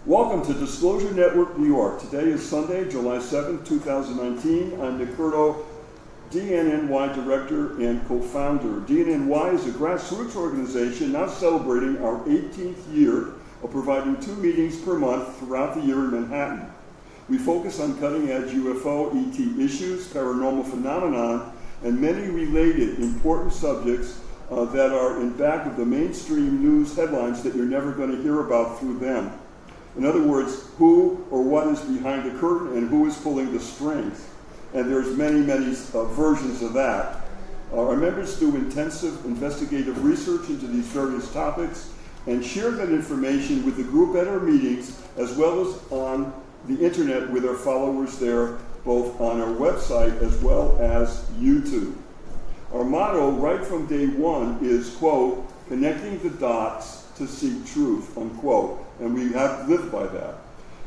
Welcome to Disclosure Network, New York. Today is Sunday, July 7th, 2019. I'm Nick Curto, dnny Director and Co-Founder. dnny is a grassroots organization now celebrating our 18th year of providing 2 meetings per month throughout the year in Manhattan. We focus on cutting-edge UFO, ET issues, paranormal phenomenon, and many related important subjects that are in back of the mainstream news headlines that you're never going to hear about through them. In other words, who or what is behind the curtain and who is pulling the strings. And there's many versions of that. Our members do intensive investigative research into these various topics and share that information with the group at our meetings as well as on the internet with our followers there, both on our website as well as YouTube. Our motto right from day one is, quote, connecting the dots to seek truth, unquote, and we have lived by that.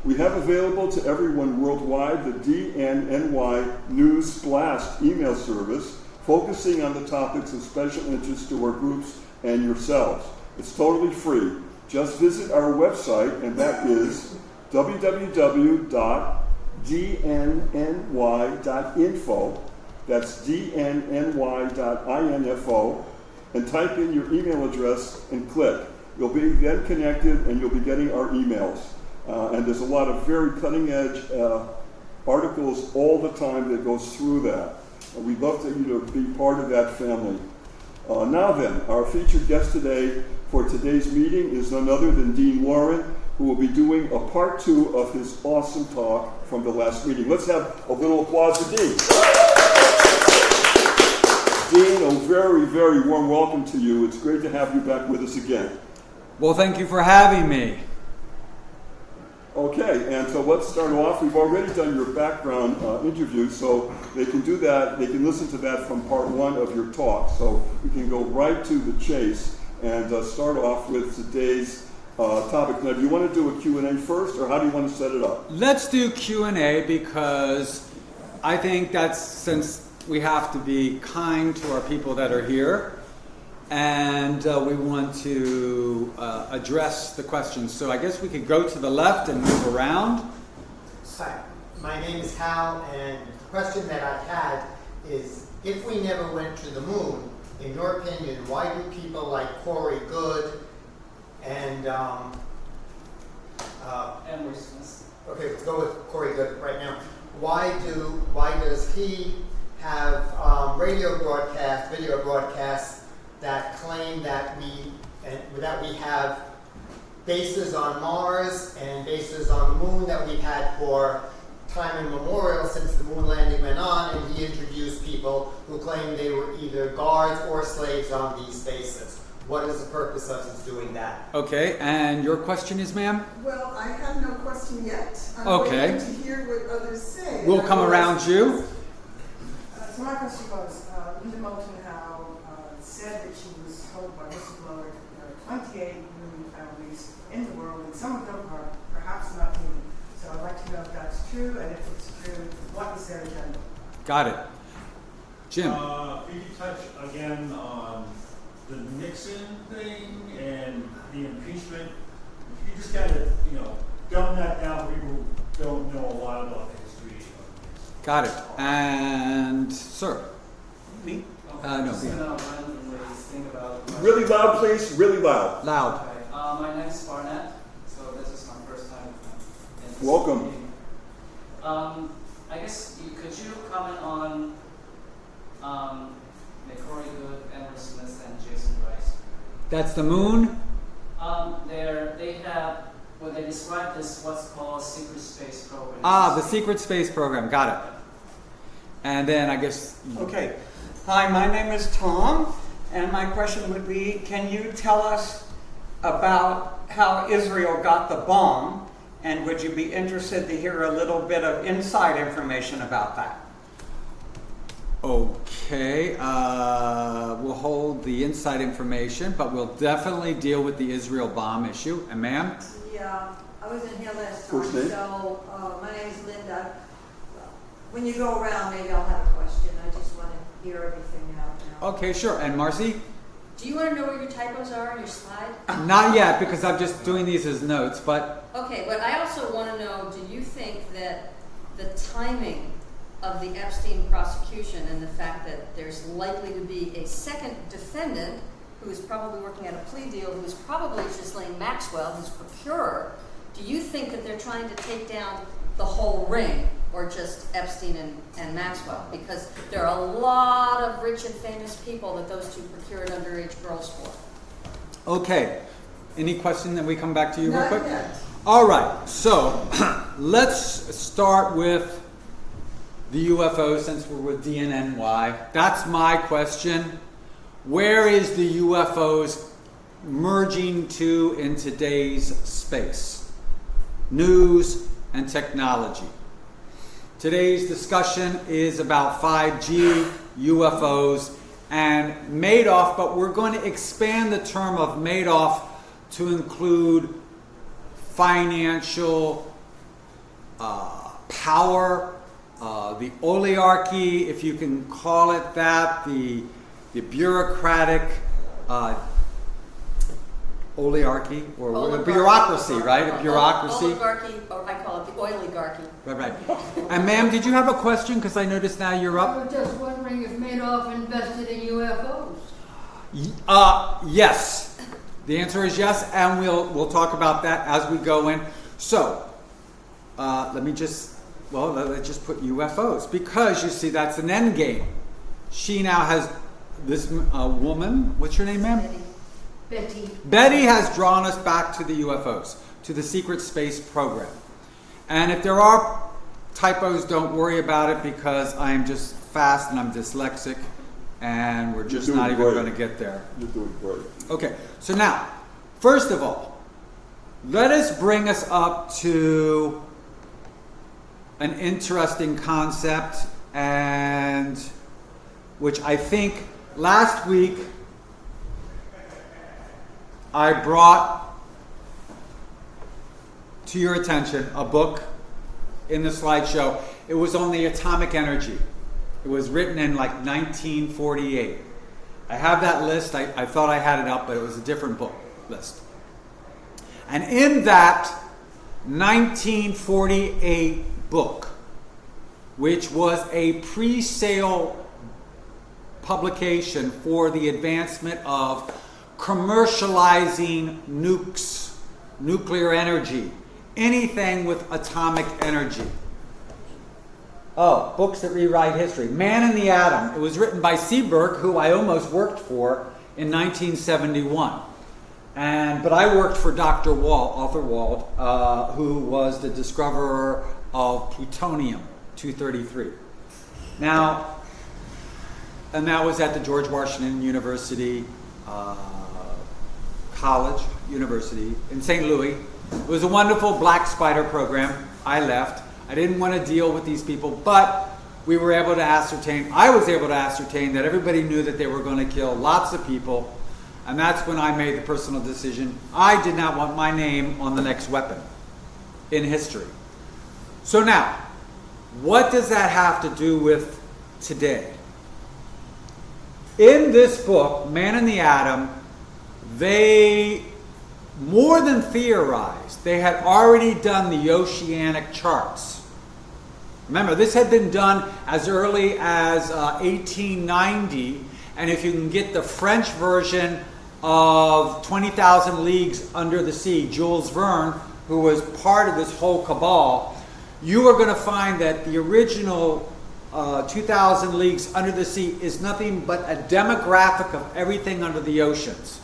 We have available to everyone worldwide the dnny News Blast email service, focusing on the topics of special interest to our groups and yourselves. It's totally free. Just visit our website, and that is www.dnny.info. That's dnny.info, and type in your email address and click. You'll be then connected and you'll be getting our emails. And there's a lot of very cutting edge articles all the time that goes through that. We'd love to, you to be part of that family. Now then, our featured guest today for today's meeting is none other than Dean Loren, who will be doing a part 2 of his awesome talk from the last meeting. Let's have a little applause for Dean. Dean, a very warm welcome to you. It's great to have you back with us again. Well, thank you for having me. Okay, and so let's start off. We've already done your background interview, so they can do that. They can listen to that from part 1 of your talk. So we can go right to the chase and start off with today's topic. Now, do you want to do a Q&A first, or how do you want to set it up? Let's do Q&A because I think that's, since we have to be kind to our people that are here, and we want to address the questions. So I guess we could go to the left and move around. Hi, my name is Hal, and the question that I had is, if we never went to the moon, in your opinion, why do people like Corey Good and okay, let's go with Corey Good right now. Why does he have video broadcasts that claim that we have bases on Mars and bases on the moon that we've had for time immemorial since the moon landing went on, and he introduced people who claim they were either guards or slaves on these bases? What is the purpose of his doing that? Okay, and your question is, ma'am? Well, I have no question yet. I'm okay. waiting to hear what others say. We'll come around you. So my question was, Linda Moulton Howe said that she was told by whistleblower there are 28 million families in the world, and some of them are perhaps not human. So I'd like to know if that's true, and if it's true, what is their agenda? Got it. Jim. Could you touch again on the Nixon thing and the impeachment? If you just kind of, dumb that down for people who don't know a lot about the history of Nixon. Got it. And sir. Me? No. Really loud, please. Really loud. Loud. Okay. My name is Barnett, so this is my first time in this Welcome. meeting. I guess, could you comment on Corey Good, Edward Smith, and Jason Rice? That's the moon? They have, what they describe as what's called secret space program. The secret space program. Got it. And then I guess... Okay. Hi, my name is Tom, and my question would be, can you tell us about how Israel got the bomb, and would you be interested to hear a little bit of inside information about that? Okay, we'll hold the inside information, but we'll definitely deal with the Israel bomb issue. And ma'am? Yeah, I was in here last time, First name? so my name is Linda. When you go around, maybe I'll have a question. I just want to hear everything out now. Okay, sure. And Marcy? Do you want to know where your typos are on your slide? Not yet, because I'm just doing these as notes, but Okay, but I also want to know, do you think that the timing of the Epstein prosecution and the fact that there's likely to be a second defendant who is probably working out a plea deal, who is probably Ghislaine Maxwell, who's procurer, do you think that they're trying to take down the whole ring, or just Epstein and Maxwell? Because there are a lot of rich and famous people that those two procured underage girls for. okay. Any question that we come back to you real Not quick? yet. All right, so let's start with the UFO since we're with DNNY. That's my question. Where is the UFOs merging to in today's space? News and technology. Today's discussion is about 5G, UFOs, and Madoff, but we're going to expand the term of Madoff to include financial power, the oligarchy, if you can call it that, the bureaucratic oligarchy, or Oligarchy. bureaucracy, right? A bureaucracy. Oligarchy, or I call it the oiligarchy. Right. And ma'am, did you have a question? Because I noticed now you're I up. was just wondering if Madoff invested in UFOs. Yes. The answer is yes, and we'll talk about that as we go in. So, let's just put UFOs, because you see that's an end game. She now has this woman. What's your name, ma'am? Betty. Betty has drawn us back to the UFOs, to the secret space program. And if there are typos, don't worry about it, because I'm just fast and I'm dyslexic, and we're just You're not doing even great. going to get there. You're doing great. Okay, so now, first of all, let us bring us up to an interesting concept, and which I think last week I brought to your attention a book in the slideshow. It was on the atomic energy. It was written in like 1948. I have that list. I thought I had it up, but it was a different book list. And in that 1948 book, which was a pre-sale publication for the advancement of commercializing nukes, nuclear energy, anything with atomic energy. Oh, books that rewrite history. Man in the Atom. It was written by Seberg, who I almost worked for in 1971. But I worked for Dr. Arthur Wald, who was the discoverer of plutonium-233. Now, and that was at the George Washington University University in St. Louis. It was a wonderful black spider program. I left. I didn't want to deal with these people, but we were able to ascertain, I was able to ascertain that everybody knew that they were going to kill lots of people, and that's when I made the personal decision. I did not want my name on the next weapon in history. So now, what does that have to do with today? In this book, Man in the Atom, they more than theorized. They had already done the oceanic charts. Remember, this had been done as early as 1890, and if you can get the French version of 20,000 Leagues Under the Sea, Jules Verne, who was part of this whole cabal, you are going to find that the original 2,000 Leagues Under the Sea is nothing but a demographic of everything under the oceans.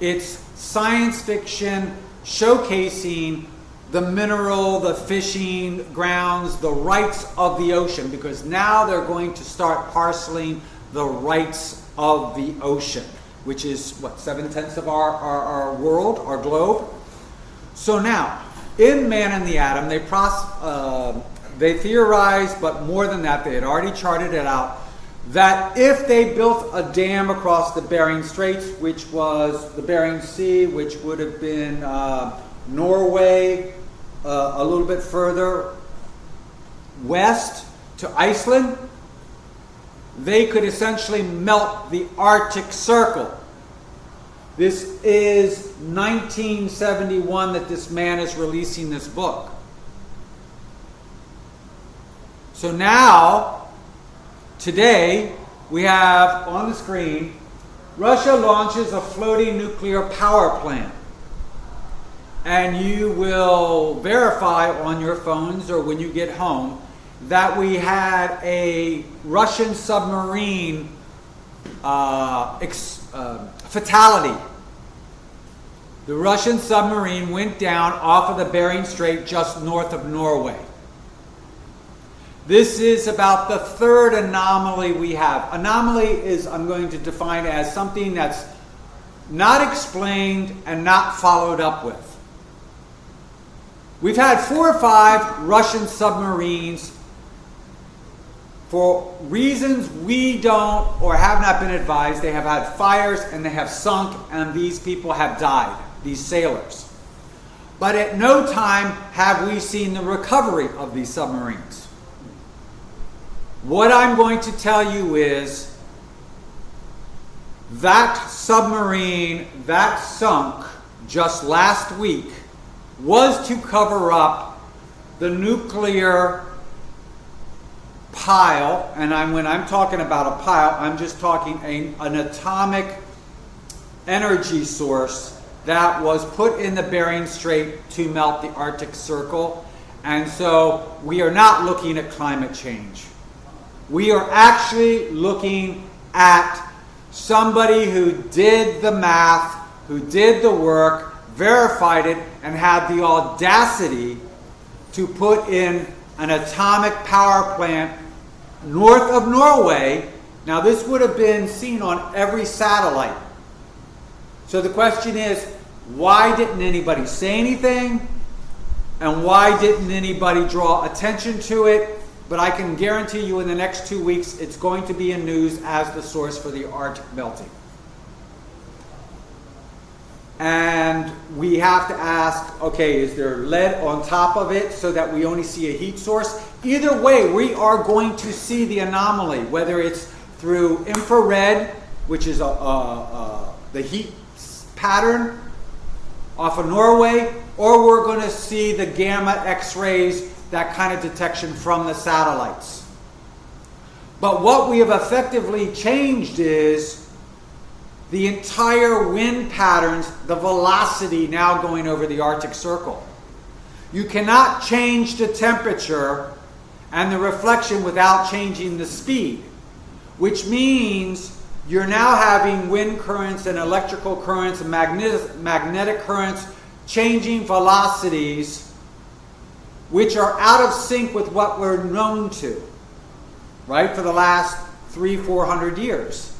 It's science fiction showcasing the mineral, the fishing grounds, the rights of the ocean, because now they're going to start parceling the rights of the ocean, which is, 7/10 of our world, our globe. So now, in Man in the Atom, they theorized, but more than that, they had already charted it out, that if they built a dam across the Bering Straits, which was the Bering Sea, which would have been Norway, a little bit further west to Iceland, they could essentially melt the Arctic Circle. This is 1971 that this man is releasing this book. So now, today, we have on the screen, Russia launches a floating nuclear power plant. And you will verify on your phones or when you get home that we had a Russian submarine fatality. The Russian submarine went down off of the Bering Strait just north of Norway. This is about the third anomaly we have. Anomaly is, I'm going to define it as something that's not explained and not followed up with. We've had 4 or 5 Russian submarines for reasons we don't or have not been advised. They have had fires and they have sunk and these people have died, these sailors. But at no time have we seen the recovery of these submarines. What I'm going to tell you is that submarine that sunk just last week was to cover up the nuclear pile, and when I'm talking about a pile, I'm just talking an atomic energy source that was put in the Bering Strait to melt the Arctic Circle. And so we are not looking at climate change. We are actually looking at somebody who did the math, who did the work, verified it, and had the audacity to put in an atomic power plant north of Norway. Now, this would have been seen on every satellite. So the question is, why didn't anybody say anything? And why didn't anybody draw attention to it? But I can guarantee you in the next 2 weeks, it's going to be in news as the source for the Arctic melting. And we have to ask, okay, is there lead on top of it so that we only see a heat source? Either way, we are going to see the anomaly, whether it's through infrared, which is the heat pattern off of Norway, or we're going to see the gamma X-rays, that kind of detection from the satellites. But what we have effectively changed is the entire wind patterns, the velocity now going over the Arctic Circle. You cannot change the temperature and the reflection without changing the speed, which means you're now having wind currents and electrical currents and magnetic currents changing velocities which are out of sync with what we're known to, right, for the last 300-400 years.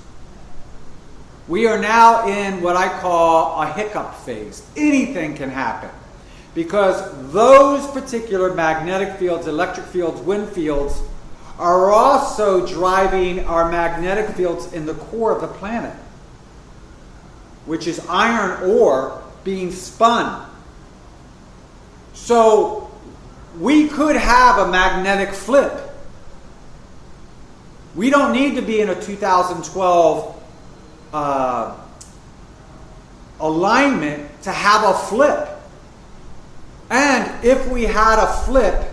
We are now in what I call a hiccup phase. Anything can happen because those particular magnetic fields, electric fields, wind fields are also driving our magnetic fields in the core of the planet, which is iron ore being spun. So we could have a magnetic flip. We don't need to be in a 2012 alignment to have a flip. And if we had a flip,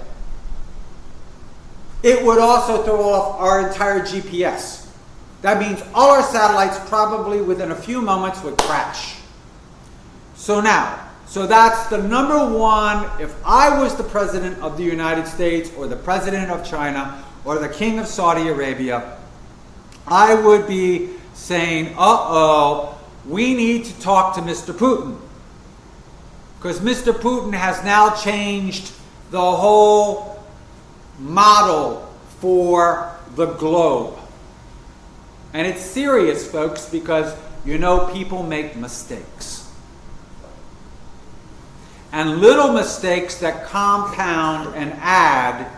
it would also throw off our entire GPS. That means all our satellites probably within a few moments would crash. So that's the number one. If I was the president of the United States or the president of China or the king of Saudi Arabia, I would be saying, we need to talk to Mr. Putin. Because Mr. Putin has now changed the whole model for the globe. And it's serious, folks, because people make mistakes. And little mistakes that compound and add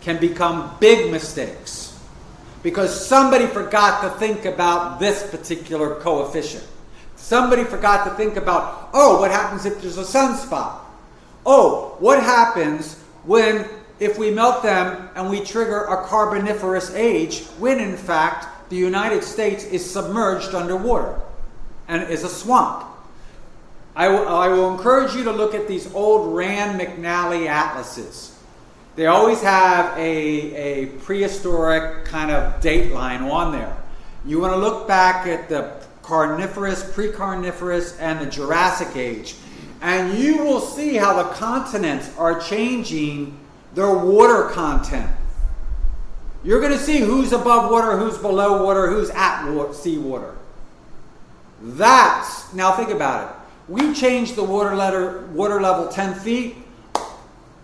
can become big mistakes because somebody forgot to think about this particular coefficient. Somebody forgot to think about, what happens if there's a sunspot? What happens if we melt them and we trigger a carboniferous age when in fact the United States is submerged underwater and is a swamp? I will encourage you to look at these old Rand McNally atlases. They always have a prehistoric kind of date line on there. You want to look back at the Carnivorous, pre-Carnivorous, and the Jurassic Age, and you will see how the continents are changing their water content. You're going to see who's above water, who's below water, who's at sea water. Now think about it. We changed the water level 10 feet.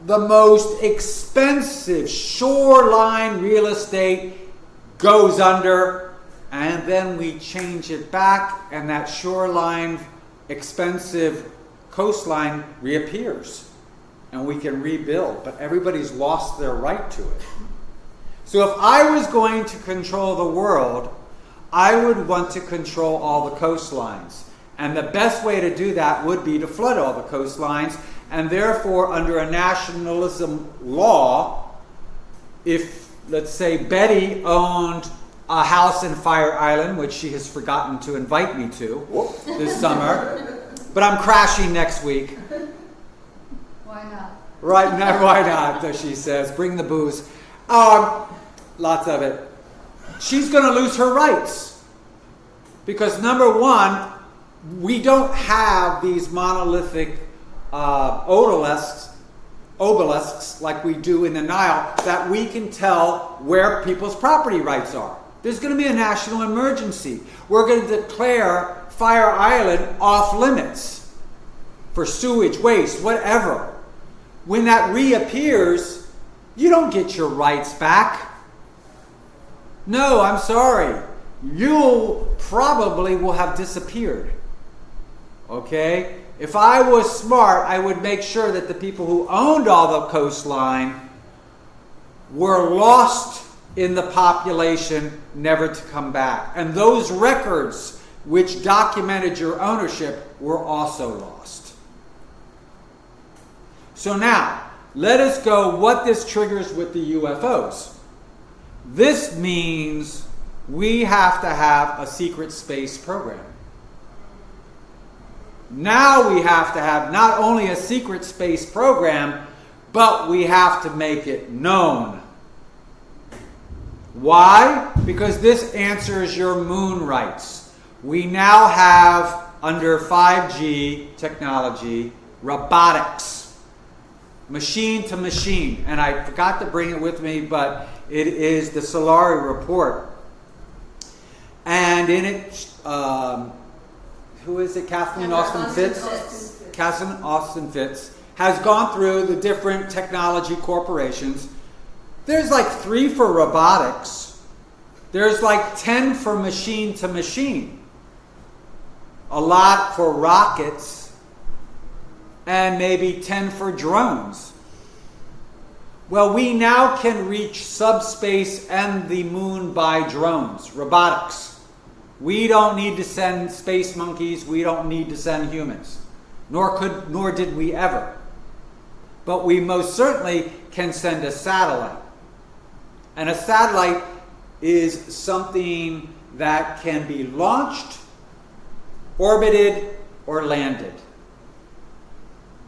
The most expensive shoreline real estate goes under, and then we change it back, and that shoreline expensive coastline reappears, and we can rebuild, but everybody's lost their right to it. So if I was going to control the world, I would want to control all the coastlines. And the best way to do that would be to flood all the coastlines, and therefore under a nationalism law, if, let's say, Betty owned a house in Fire Island, which she has forgotten to invite me to this summer, but I'm crashing next week. Why not? Right now, why not, as she says. Bring the booze. Lots of it. She's going to lose her rights. Because number one, we don't have these monolithic obelisks like we do in the Nile that we can tell where people's property rights are. There's going to be a national emergency. We're going to declare Fire Island off limits for sewage, waste, whatever. When that reappears, you don't get your rights back. No, I'm sorry. You probably will have disappeared. Okay? If I was smart, I would make sure that the people who owned all the coastline were lost in the population, never to come back. And those records which documented your ownership were also lost. So now, let us go what this triggers with the UFOs. This means we have to have a secret space program. Now we have to have not only a secret space program, but we have to make it known. Why? Because this answers your moon rights. We now have, under 5G technology, robotics. Machine to machine. And I forgot to bring it with me, but it is the Solari report. And in it, who is it? Kathleen Austin Fitz? Kathleen Austin Fitz has gone through the different technology corporations. There's like 3 for robotics. There's like 10 for machine to machine. A lot for rockets. And maybe 10 for drones. Well, we now can reach subspace and the moon by drones, robotics. We don't need to send space monkeys. We don't need to send humans. Nor did we ever. But we most certainly can send a satellite. And a satellite is something that can be launched, orbited, or landed.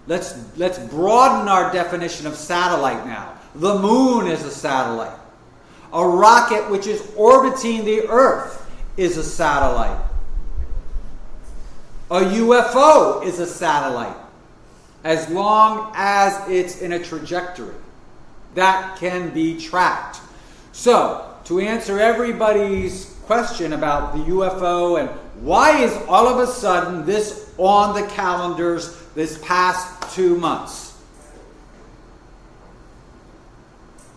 Let's broaden our definition of satellite now. The moon is a satellite. A rocket which is orbiting the Earth is a satellite. A UFO is a satellite, as long as it's in a trajectory that can be tracked. So, to answer everybody's question about the UFO and why is all of a sudden this on the calendars this past 2 months,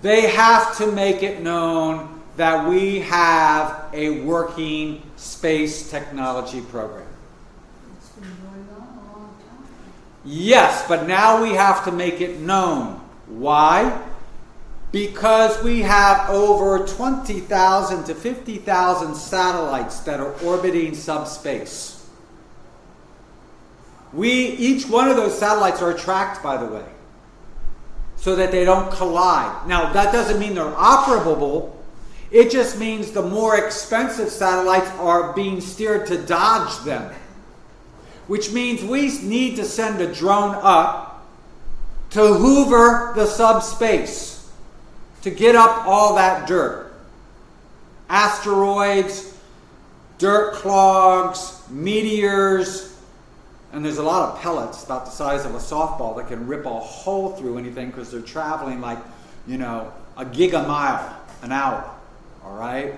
they have to make it known that we have a working space technology program. It's been going on a long time. Yes, but now we have to make it known. Why? Because we have over 20,000 to 50,000 satellites that are orbiting subspace. Each one of those satellites are tracked, by the way, so that they don't collide. Now, that doesn't mean they're operable. It just means the more expensive satellites are being steered to dodge them. which means we need to send a drone up to hoover the subspace, to get up all that dirt. Asteroids, dirt clogs, meteors, and there's a lot of pellets about the size of a softball that can rip a hole through anything because they're traveling like, a gigamile an hour, all right?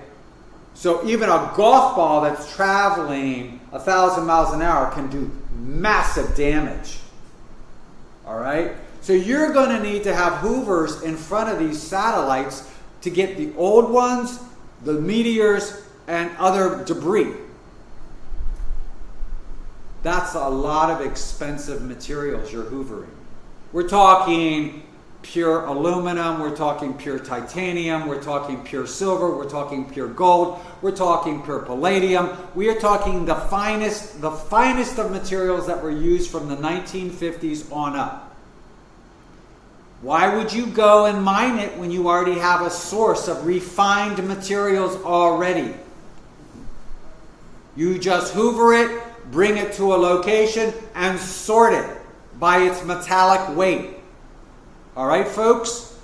So even a golf ball that's traveling 1,000 miles an hour can do massive damage, all right? So you're going to need to have hoovers in front of these satellites to get the old ones, the meteors, and other debris. That's a lot of expensive materials you're hoovering. We're talking pure aluminum, we're talking pure titanium, we're talking pure silver, we're talking pure gold, we're talking pure palladium. We are talking the finest of materials that were used from the 1950s on up. Why would you go and mine it when you already have a source of refined materials already? You just hoover it, bring it to a location, and sort it by its metallic weight. All right, folks?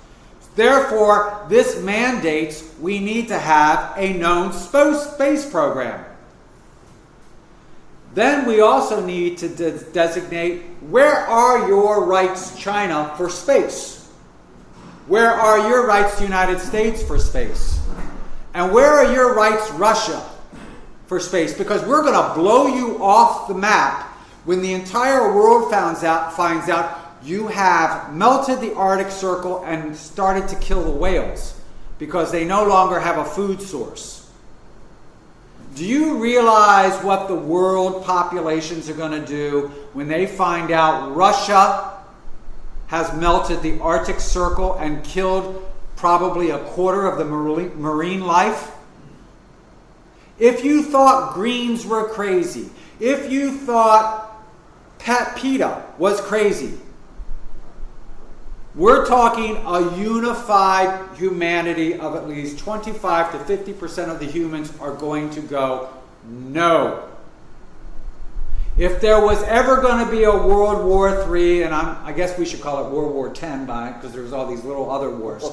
Therefore, this mandates we need to have a known space program. Then we also need to designate, where are your rights, China, for space? Where are your rights, United States, for space? And where are your rights, Russia, for space? Because we're going to blow you off the map when the entire world finds out you have melted the Arctic Circle and started to kill the whales because they no longer have a food source. Do you realize what the world populations are going to do when they find out Russia has melted the Arctic Circle and killed probably a quarter of the marine life? If you thought Greens were crazy, if you thought PETA was crazy, we're talking a unified humanity of at least 25 to 50% of the humans are going to go, no. If there was ever going to be a World War III, and I guess we should call it World War X because there's all these little other wars,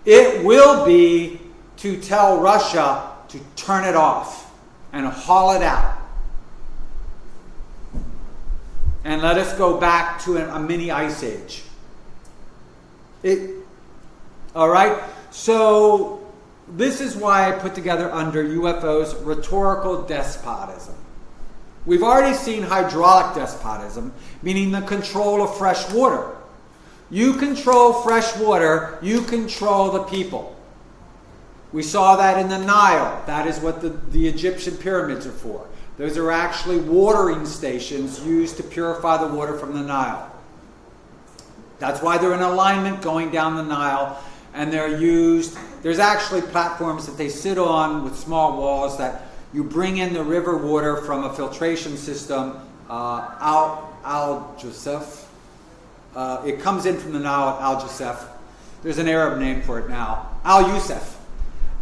it will be to tell Russia to turn it off and haul it out. And let us go back to a mini ice age. All right? So this is why I put together under UFOs rhetorical despotism. We've already seen hydraulic despotism, meaning the control of fresh water. You control fresh water, you control the people. We saw that in the Nile. That is what the Egyptian pyramids are for. Those are actually watering stations used to purify the water from the Nile. That's why they're in alignment going down the Nile, and they're used. There's actually platforms that they sit on with small walls that you bring in the river water from a filtration system, Al Joseph. It comes in from the Nile at Al Joseph. There's an Arab name for it now, Al Yusuf.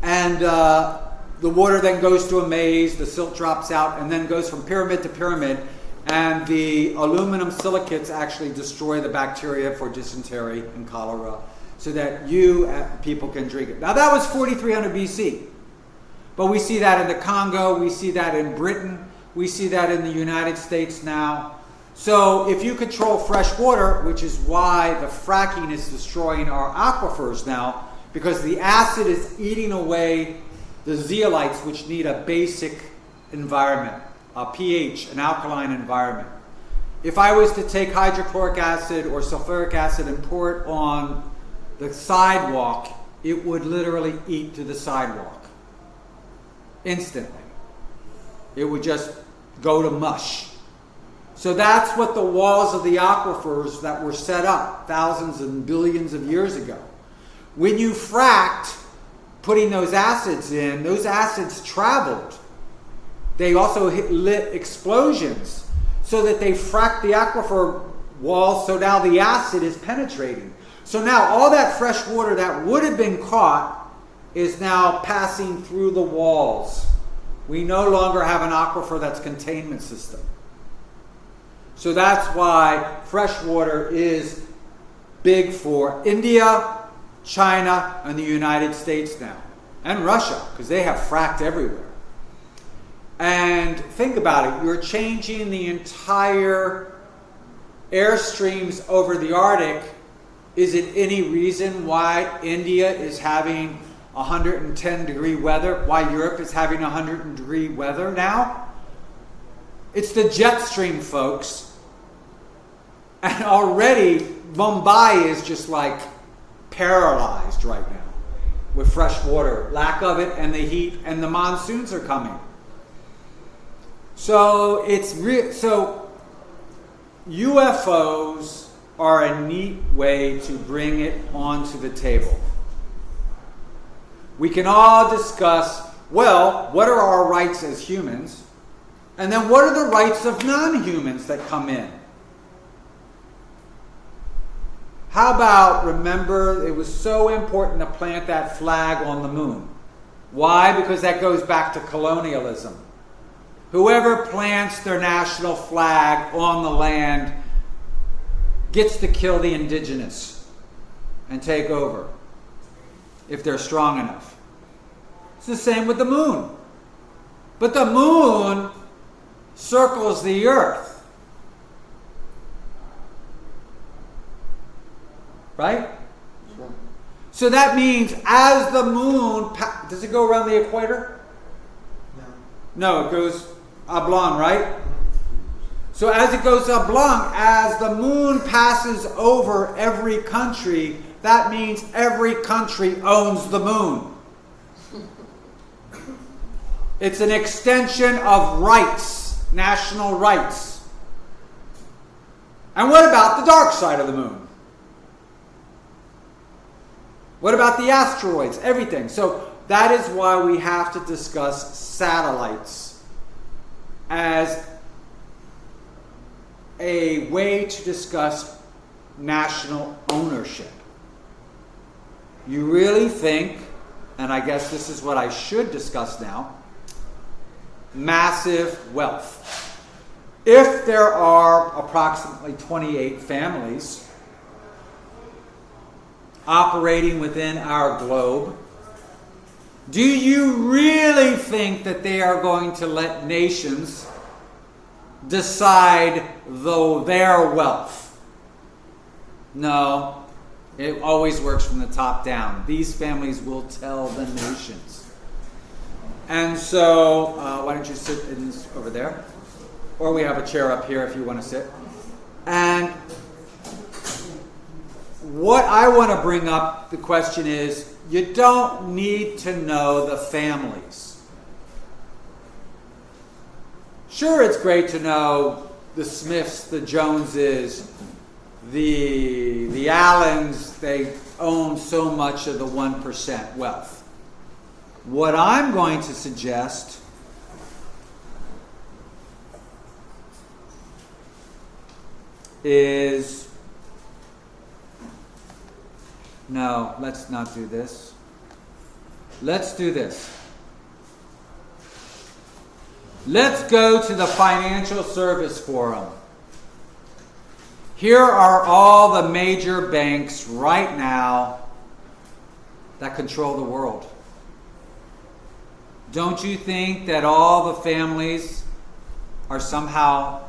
And the water then goes to a maze, the silt drops out, and then goes from pyramid to pyramid. And the aluminum silicates actually destroy the bacteria for dysentery and cholera so that people can drink it. Now that was 4300 BC. But we see that in the Congo, we see that in Britain, we see that in the United States now. So if you control fresh water, which is why the fracking is destroying our aquifers now, because the acid is eating away the zeolites, which need a basic environment. A pH, an alkaline environment. If I was to take hydrochloric acid or sulfuric acid and pour it on the sidewalk, it would literally eat to the sidewalk. Instantly. It would just go to mush. So that's what the walls of the aquifers that were set up thousands and billions of years ago. When you fracked, putting those acids in, those acids traveled. They also lit explosions so that they fracked the aquifer walls, so now the acid is penetrating. So now all that fresh water that would have been caught is now passing through the walls. We no longer have an aquifer that's containment system. So that's why fresh water is big for India, China, and the United States now. And Russia, because they have fracked everywhere. And think about it, you're changing the entire airstreams over the Arctic. Is it any reason why India is having 110-degree weather? Why Europe is having 100-degree weather now? It's the jet stream, folks. And already Mumbai is just like paralyzed right now with fresh water, lack of it, and the heat, and the monsoons are coming. So so UFOs are a neat way to bring it onto the table. We can all discuss, well, what are our rights as humans? And then what are the rights of non-humans that come in? How about, remember, it was so important to plant that flag on the moon. Why? Because that goes back to colonialism. Whoever plants their national flag on the land gets to kill the indigenous and take over, if they're strong enough. It's the same with the moon. But the moon circles the earth. Right? Sure. So that means as the moon, does it go around the equator? No. No, it goes oblong, right? So as it goes oblong, as the moon passes over every country, that means every country owns the moon. It's an extension of rights, national rights. And what about the dark side of the moon? What about the asteroids? Everything. So that is why we have to discuss satellites as a way to discuss national ownership. You really think, and I guess this is what I should discuss now, massive wealth. If there are approximately 28 families operating within our globe, do you really think that they are going to let nations decide their wealth? No, it always works from the top down. These families will tell the nations. And so, why don't you sit over there? Or we have a chair up here if you want to sit. And what I want to bring up, the question is, you don't need to know the families. Sure, it's great to know the Smiths, the Joneses, the Allens, they own so much of the 1% wealth. What I'm going to suggest is, no, let's not do this. Let's do this. Let's go to the Financial Service Forum. Here are all the major banks right now that control the world. Don't you think that all the families are somehow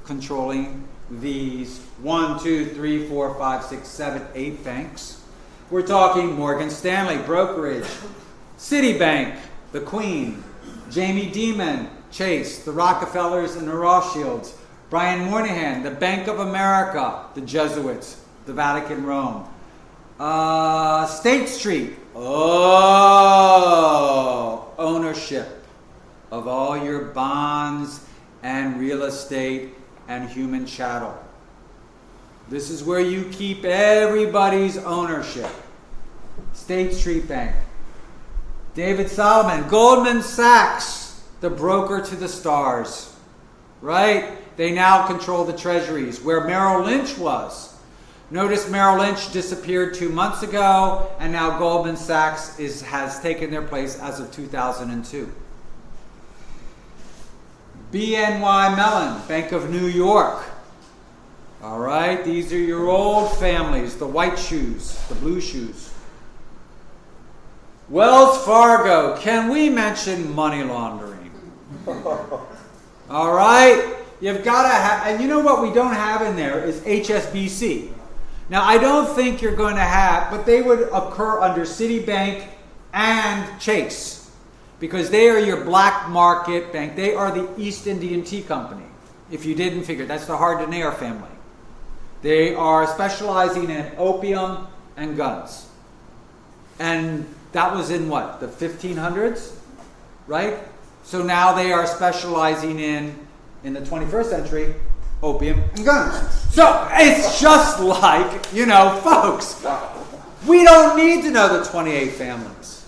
controlling these 1, 2, 3, 4, 5, 6, 7, 8 banks? We're talking Morgan Stanley, brokerage, Citibank, the Queen, Jamie Dimon, Chase, the Rockefellers and the Rothschilds, Brian Moynihan, the Bank of America, the Jesuits, the Vatican, Rome, State Street, ownership of all your bonds and real estate and human chattel. This is where you keep everybody's ownership. State Street Bank. David Solomon, Goldman Sachs, the broker to the stars. Right? They now control the treasuries, where Merrill Lynch was. Notice Merrill Lynch disappeared 2 months ago, and now Goldman Sachs has taken their place as of 2002. BNY Mellon, Bank of New York. All right, these are your old families, the white shoes, the blue shoes. Wells Fargo, can we mention money laundering? All right, you've got to have, and you know what we don't have in there is HSBC. Now, I don't think you're going to have, but they would occur under Citibank and Chase, because they are your black market bank. They are the East Indian Tea Company. If you didn't figure, that's the Hardinair family. They are specializing in opium and guns. And that was in what, the 1500s, right? So now they are specializing in the 21st century, opium and guns. So it's just like, folks, we don't need to know the 28 families.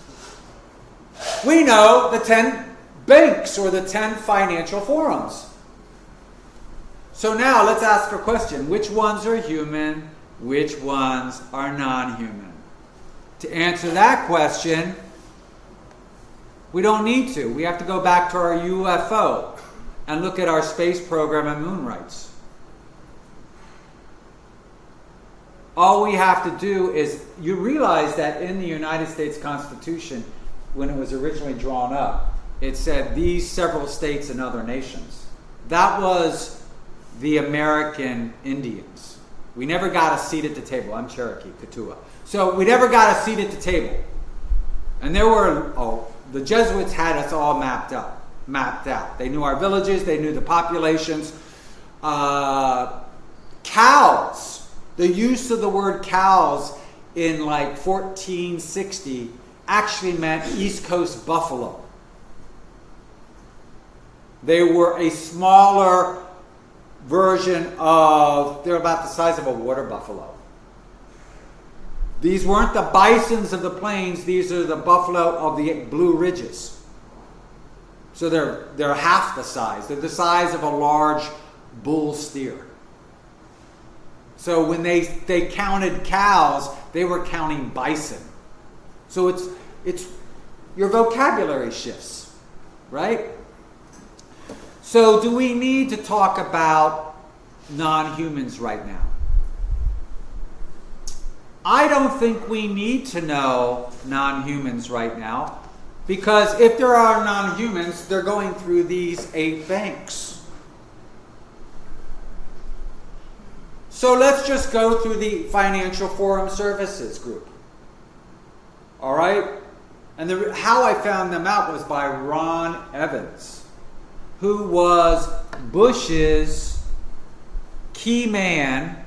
We know the 10 banks or the 10 financial forums. So now let's ask a question. Which ones are human? Which ones are non-human? To answer that question, we don't need to. We have to go back to our UFO and look at our space program and moon rights. All we have to do is, you realize that in the United States Constitution, when it was originally drawn up, it said these several states and other nations. That was the American Indians. We never got a seat at the table. I'm Cherokee, Katua. So we never got a seat at the table. And there were, the Jesuits had us all mapped out. They knew our villages, they knew the populations. Cows, the use of the word cows in like 1460 actually meant East Coast buffalo. They were a smaller version of, they're about the size of a water buffalo. These weren't the bisons of the plains, these are the buffalo of the Blue Ridges. So they're half the size. They're the size of a large bull steer. So when they counted cows, they were counting bison. So it's your vocabulary shifts, right? So do we need to talk about non-humans right now? I don't think we need to know non-humans right now, because if there are non-humans, they're going through these 8 banks. So let's just go through the Financial Forum Services group. All right? And how I found them out was by Ron Evans, who was Bush's key man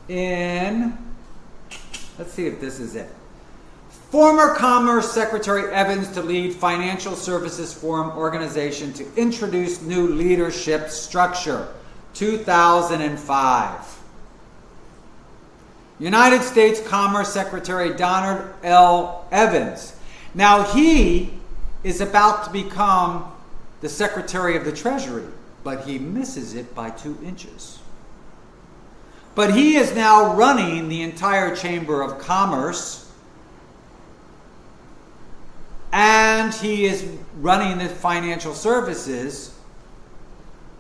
in, let's see if this is it. Former Commerce Secretary Evans to lead Financial Services Forum organization to introduce new leadership structure, 2005. United States Commerce Secretary Donald L. Evans. Now he is about to become the Secretary of the Treasury, but he misses it by 2 inches. But he is now running the entire Chamber of Commerce, and he is running the financial services.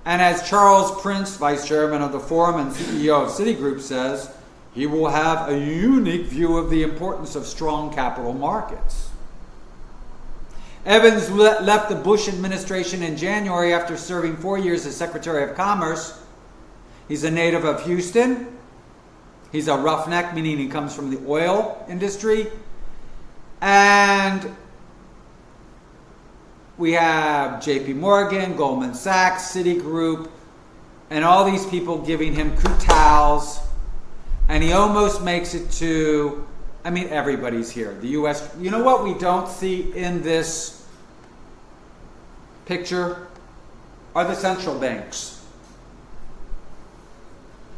And as Charles Prince, Vice Chairman of the Forum and CEO of Citigroup, says, he will have a unique view of the importance of strong capital markets. Evans left the Bush administration in January after serving 4 years as Secretary of Commerce. He's a native of Houston. He's a roughneck, meaning he comes from the oil industry. And we have JP Morgan, Goldman Sachs, Citigroup, and all these people giving him kowtows. And he almost makes it to, everybody's here. The U.S., you know what we don't see in this picture are the central banks.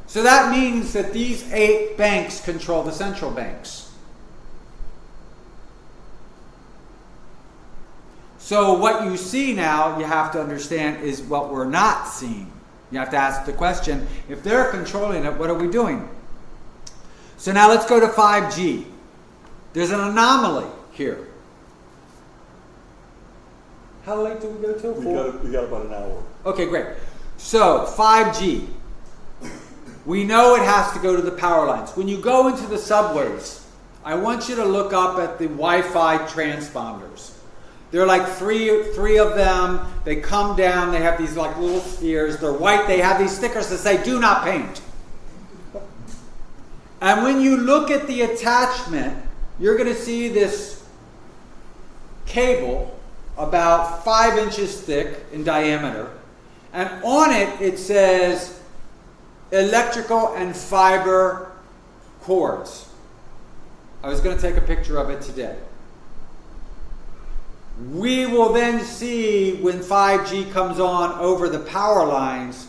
So that means that these 8 banks control the central banks. So what you see now, you have to understand, is what we're not seeing. You have to ask the question, if they're controlling it, what are we doing? So now let's go to 5G. There's an anomaly here. How late do we go till? We got about an hour. Okay, great. So 5G. We know it has to go to the power lines. When you go into the subways, I want you to look up at the Wi-Fi transponders. There are like three of them. They come down. They have these like little spheres. They're white. They have these stickers that say, "Do not paint." And when you look at the attachment, you're going to see this cable about 5 inches thick in diameter. And on it, it says electrical and fiber cords. I was going to take a picture of it today. We will then see when 5G comes on over the power lines,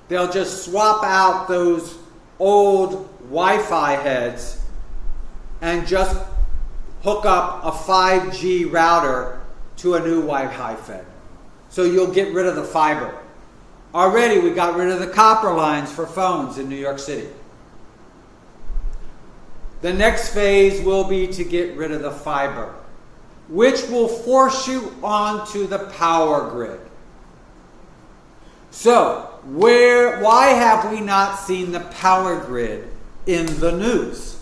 they'll just swap out those old Wi-Fi heads and just hook up a 5G router to a new Wi-Fi head. So you'll get rid of the fiber. Already we got rid of the copper lines for phones in New York City. The next phase will be to get rid of the fiber, which will force you onto the power grid. So, why have we not seen the power grid in the news?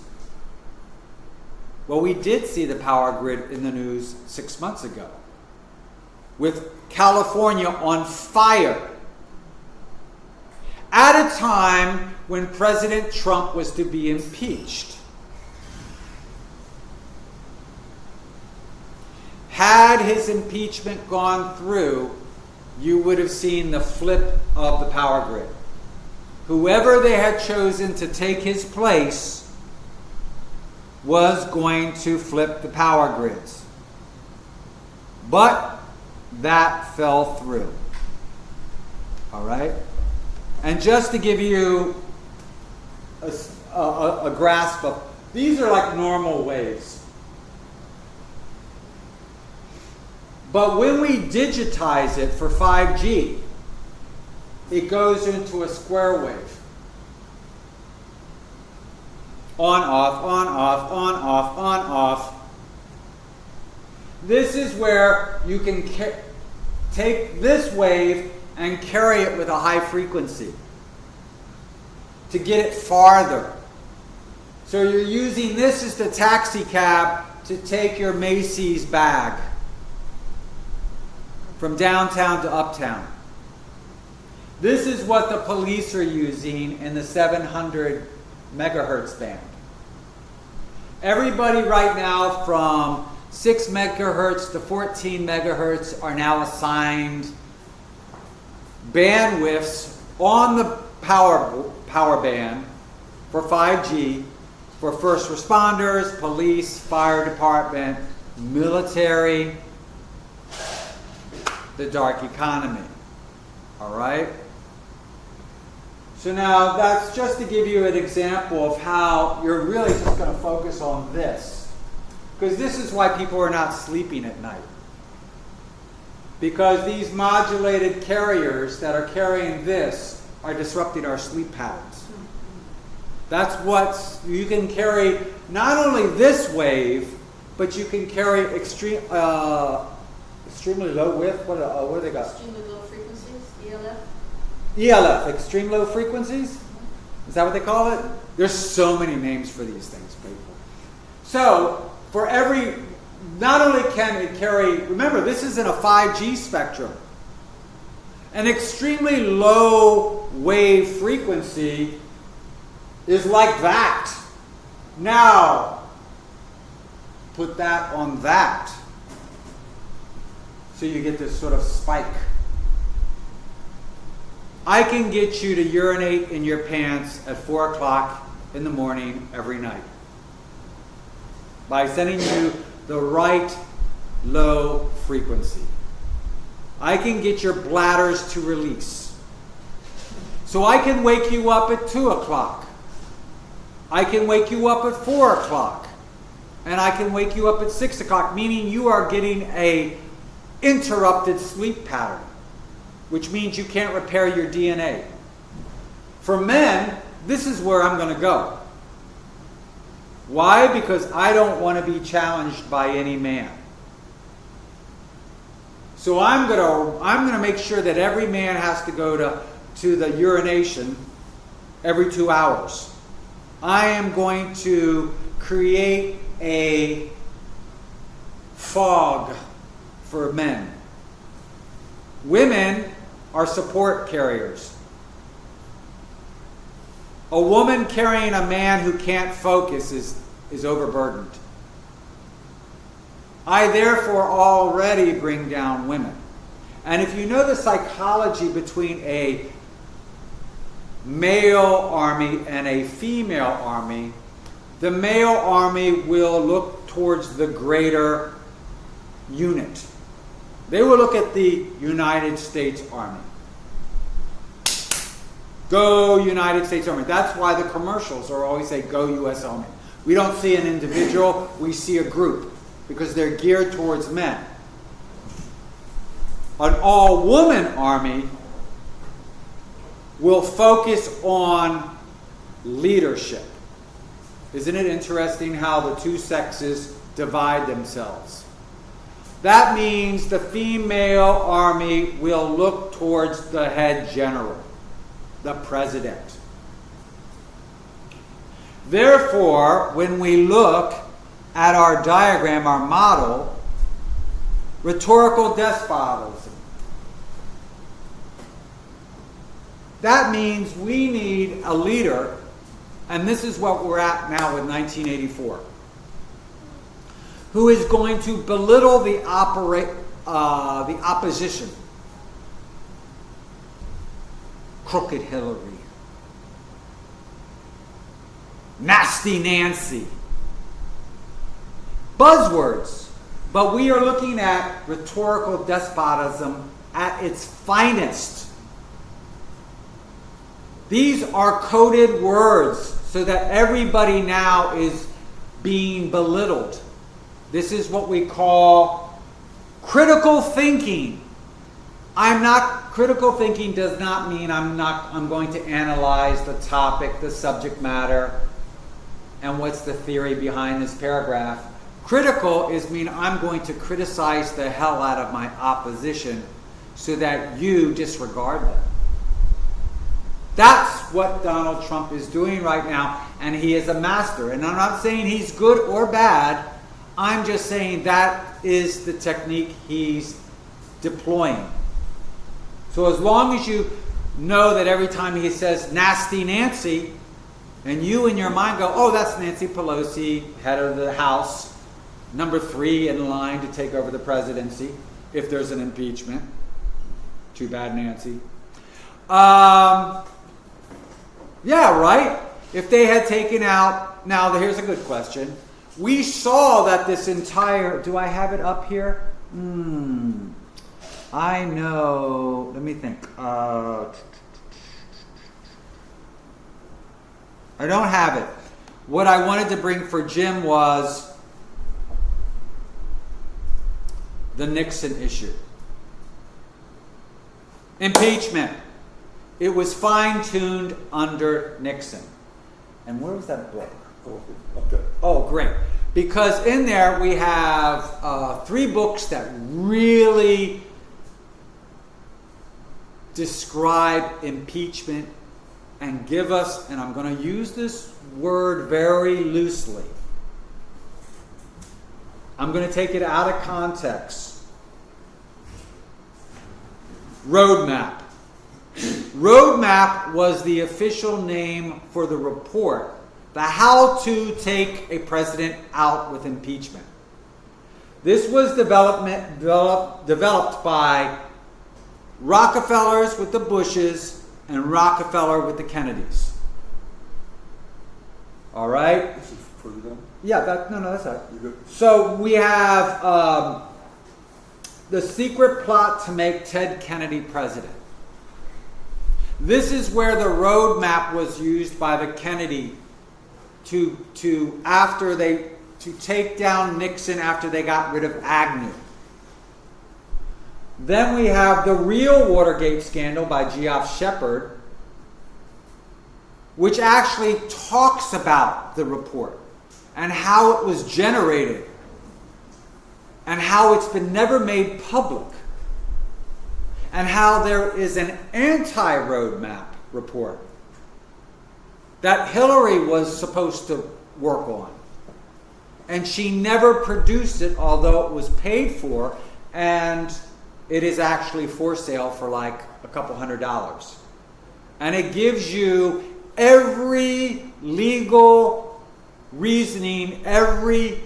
Well, we did see the power grid in the news 6 months ago, with California on fire, at a time when President Trump was to be impeached. Had his impeachment gone through, you would have seen the flip of the power grid. Whoever they had chosen to take his place was going to flip the power grids. But that fell through. All right? And just to give you a grasp of, these are like normal waves. But when we digitize it for 5G, it goes into a square wave. On, off, on, off, on, off, on, off. This is where you can take this wave and carry it with a high frequency to get it farther. So you're using this as the taxi cab to take your Macy's bag from downtown to uptown. This is what the police are using in the 700 megahertz band. Everybody right now from 6 megahertz to 14 megahertz are now assigned bandwidths on the power band for 5G for first responders, police, fire department, military, the dark economy. All right? So now that's just to give you an example of how you're really just going to focus on this. Because this is why people are not sleeping at night. Because these modulated carriers that are carrying this are disrupting our sleep patterns. That's what you can carry, not only this wave, but you can carry extremely low width. What do they got? Extremely low frequencies, ELF. ELF, extreme low frequencies? Is that what they call it? There's so many names for these things, people. So, for every, not only can it carry, remember, this is in a 5G spectrum. An extremely low wave frequency is like that. Now, put that on that. So you get this sort of spike. I can get you to urinate in your pants at 4 o'clock in the morning every night by sending you the right low frequency. I can get your bladders to release. So I can wake you up at 2 o'clock. I can wake you up at 4 o'clock. And I can wake you up at 6 o'clock, meaning you are getting a interrupted sleep pattern, which means you can't repair your DNA. For men, this is where I'm going to go. Why? Because I don't want to be challenged by any man. So I'm going to make sure that every man has to go to the urination every 2 hours. I am going to create a fog for men. Women are support carriers. A woman carrying a man who can't focus is overburdened. I therefore already bring down women. And if you know the psychology between a male army and a female army, the male army will look towards the greater unit. They will look at the United States Army. Go United States Army. That's why the commercials are always say, go U.S. Army. We don't see an individual, we see a group, because they're geared towards men. An all-woman army will focus on leadership. Isn't it interesting how the two sexes divide themselves? That means the female army will look towards the head general, the president. Therefore, when we look at our diagram, our model, rhetorical despotism, that means we need a leader, and this is what we're at now with 1984, who is going to belittle the opposition. Crooked Hillary. Nasty Nancy. Buzzwords. But we are looking at rhetorical despotism at its finest. These are coded words so that everybody now is being belittled. This is what we call critical thinking. Critical thinking does not mean I'm going to analyze the topic, the subject matter, and what's the theory behind this paragraph. Critical I'm going to criticize the hell out of my opposition so that you disregard them. That's what Donald Trump is doing right now, and he is a master. And I'm not saying he's good or bad. I'm just saying that is the technique he's deploying. So as long as you know that every time he says nasty Nancy, and you in your mind go, oh, that's Nancy Pelosi, head of the House, number 3 in line to take over the presidency, if there's an impeachment. Too bad, Nancy. Yeah, right? If they had taken out, now here's a good question. We saw that this entire, do I have it up here? I know, let me think. I don't have it. What I wanted to bring for Jim was the Nixon issue. Impeachment. It was fine-tuned under Nixon. And where was that book? Oh, okay. Oh, great. Because in there we have 3 books that really describe impeachment and give us, and I'm going to use this word very loosely. I'm going to take it out of context. Roadmap. Roadmap was the official name for the report, the how to take a president out with impeachment. This was developed by Rockefellers with the Bushes and Rockefeller with the Kennedys. All right? This is for you then? Yeah, that's all right. You good? So we have the secret plot to make Ted Kennedy president. This is where the roadmap was used by the Kennedy to take down Nixon after they got rid of Agnew. Then we have the real Watergate scandal by Geoff Shepard, which actually talks about the report and how it was generated and how it's been never made public and how there is an anti-roadmap report. that Hillary was supposed to work on. And she never produced it, although it was paid for, and it is actually for sale for like a couple $100. And it gives you every legal reasoning every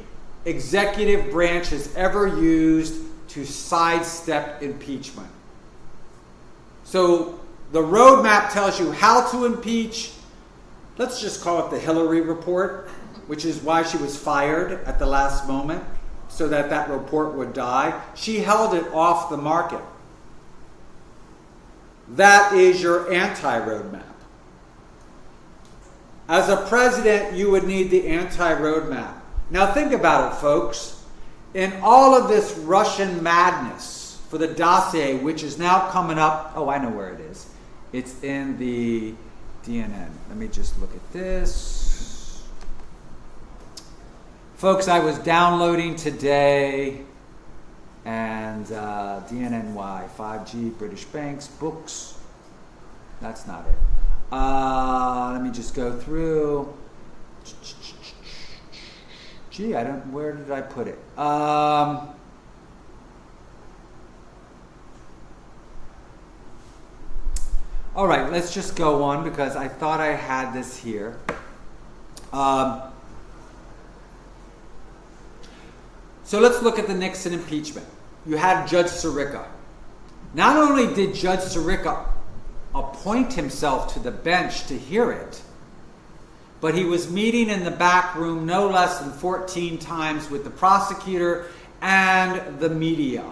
executive branch has ever used to sidestep impeachment. So the roadmap tells you how to impeach. Let's just call it the Hillary report, which is why she was fired at the last moment, so that that report would die. She held it off the market. That is your anti-roadmap. As a president, you would need the anti-roadmap. Now think about it, folks. In all of this Russian madness for the dossier, which is now coming up, oh, I know where it is. It's in the DNN. Let me just look at this. Folks, I was downloading today, and DNNY, 5G, British banks, books. That's not it. Let me just go through. Gee, where did I put it? All right, let's just go on because I thought I had this here. So let's look at the Nixon impeachment. You had Judge Sirica. Not only did Judge Sirica appoint himself to the bench to hear it, but he was meeting in the back room no less than 14 times with the prosecutor and the media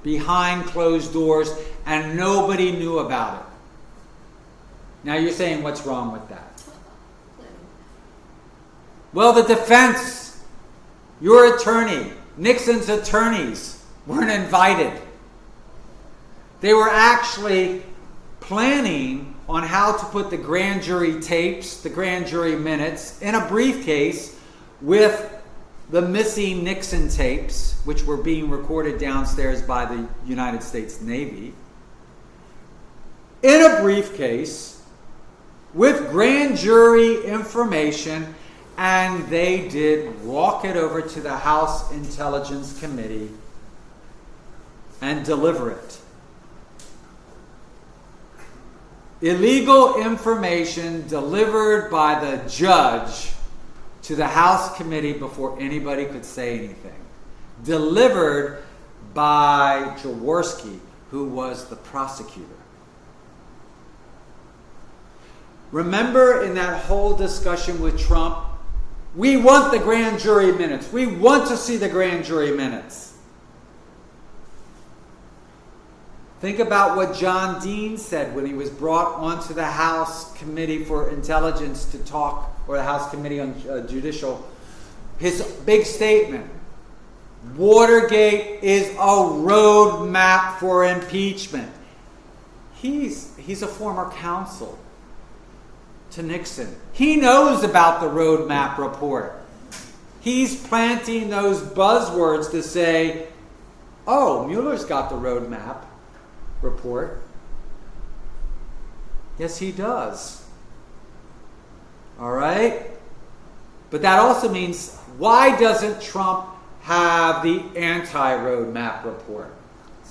behind closed doors, and nobody knew about it. Now you're saying, what's wrong with that? Well, the defense, your attorney, Nixon's attorneys weren't invited. They were actually planning on how to put the grand jury tapes, the grand jury minutes, in a briefcase with the missing Nixon tapes, which were being recorded downstairs by the United States Navy, in a briefcase with grand jury information, and they did walk it over to the House Intelligence Committee and deliver it. Illegal information delivered by the judge to the House committee before anybody could say anything. Delivered by Jaworski, who was the prosecutor. Remember in that whole discussion with Trump, we want the grand jury minutes. We want to see the grand jury minutes. Think about what John Dean said when he was brought onto the House Committee for Intelligence to talk, or the House Committee on Judicial. His big statement, Watergate is a roadmap for impeachment. He's a former counsel to Nixon. He knows about the roadmap report. He's planting those buzzwords to say, oh, Mueller's got the roadmap report. Yes, he does. All right? But that also means, why doesn't Trump have the anti-roadmap report?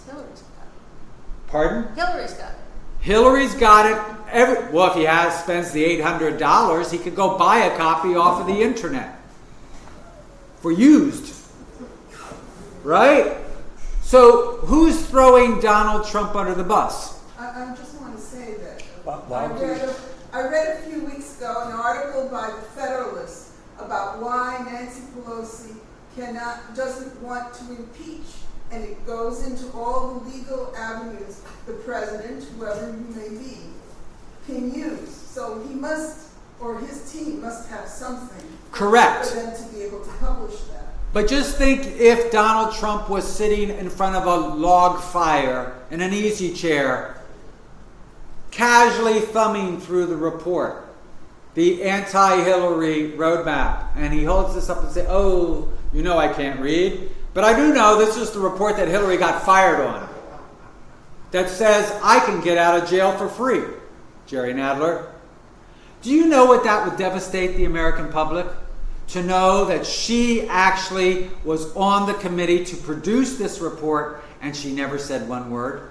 Hillary's got it. Pardon? Hillary's got it. Hillary's got it. Well, if he spends the $800, he could go buy a copy off of the internet for used. Right? So, who's throwing Donald Trump under the bus? I just want to say that Why I read a few weeks ago an article by the Federalist about why Nancy Pelosi doesn't want to impeach, and it goes into all the legal avenues the president, whoever he may be, can use. So he must, or his team must have something. Correct. For them to be able to publish that. But just think if Donald Trump was sitting in front of a log fire in an easy chair, casually thumbing through the report, the anti-Hillary roadmap, and he holds this up and says, oh, you know I can't read, but I do know this is the report that Hillary got fired on, that says I can get out of jail for free, Jerry Nadler. Do you know what that would devastate the American public? To know that she actually was on the committee to produce this report and she never said one word?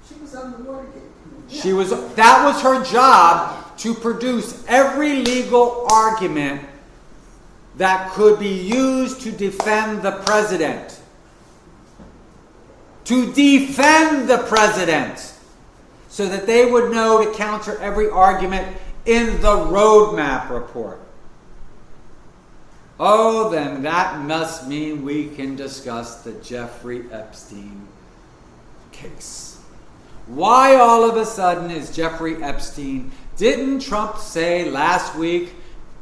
She was on the Watergate committee. That was her job, to produce every legal argument that could be used to defend the president. To defend the president. So that they would know to counter every argument in the roadmap report. Oh, then that must mean we can discuss the Jeffrey Epstein case. Why all of a sudden is Jeffrey Epstein? Didn't Trump say last week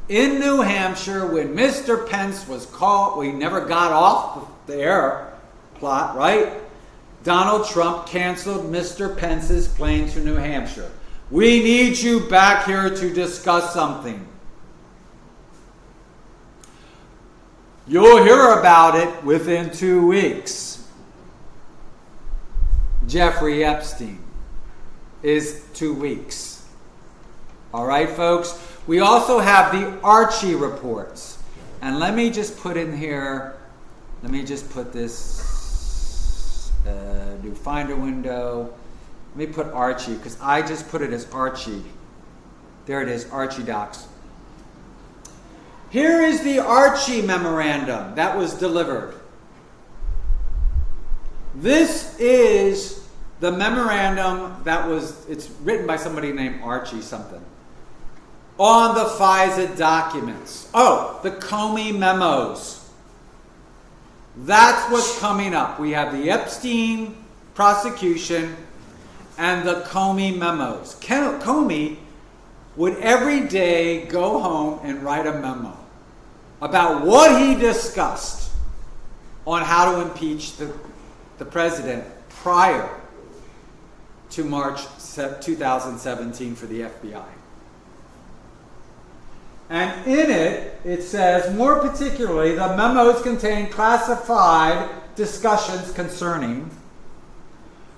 in New Hampshire when Mr. Pence was called, we never got off the air plot, right? Donald Trump canceled Mr. Pence's plane to New Hampshire. We need you back here to discuss something. You'll hear about it within 2 weeks. Jeffrey Epstein is 2 weeks. All right, folks? We also have the Archie reports. And let me just put in here, let me just put this, do Finder window. Let me put Archie, because I just put it as Archie. There it is, Archie Docs. Here is the Archie memorandum that was delivered. This is the memorandum it's written by somebody named Archie something. On the FISA documents. Oh, the Comey memos. That's what's coming up. We have the Epstein prosecution and the Comey memos. Comey would every day go home and write a memo about what he discussed on how to impeach the president prior to March 2017 for the FBI. And in it, it says, more particularly, the memos contain classified discussions concerning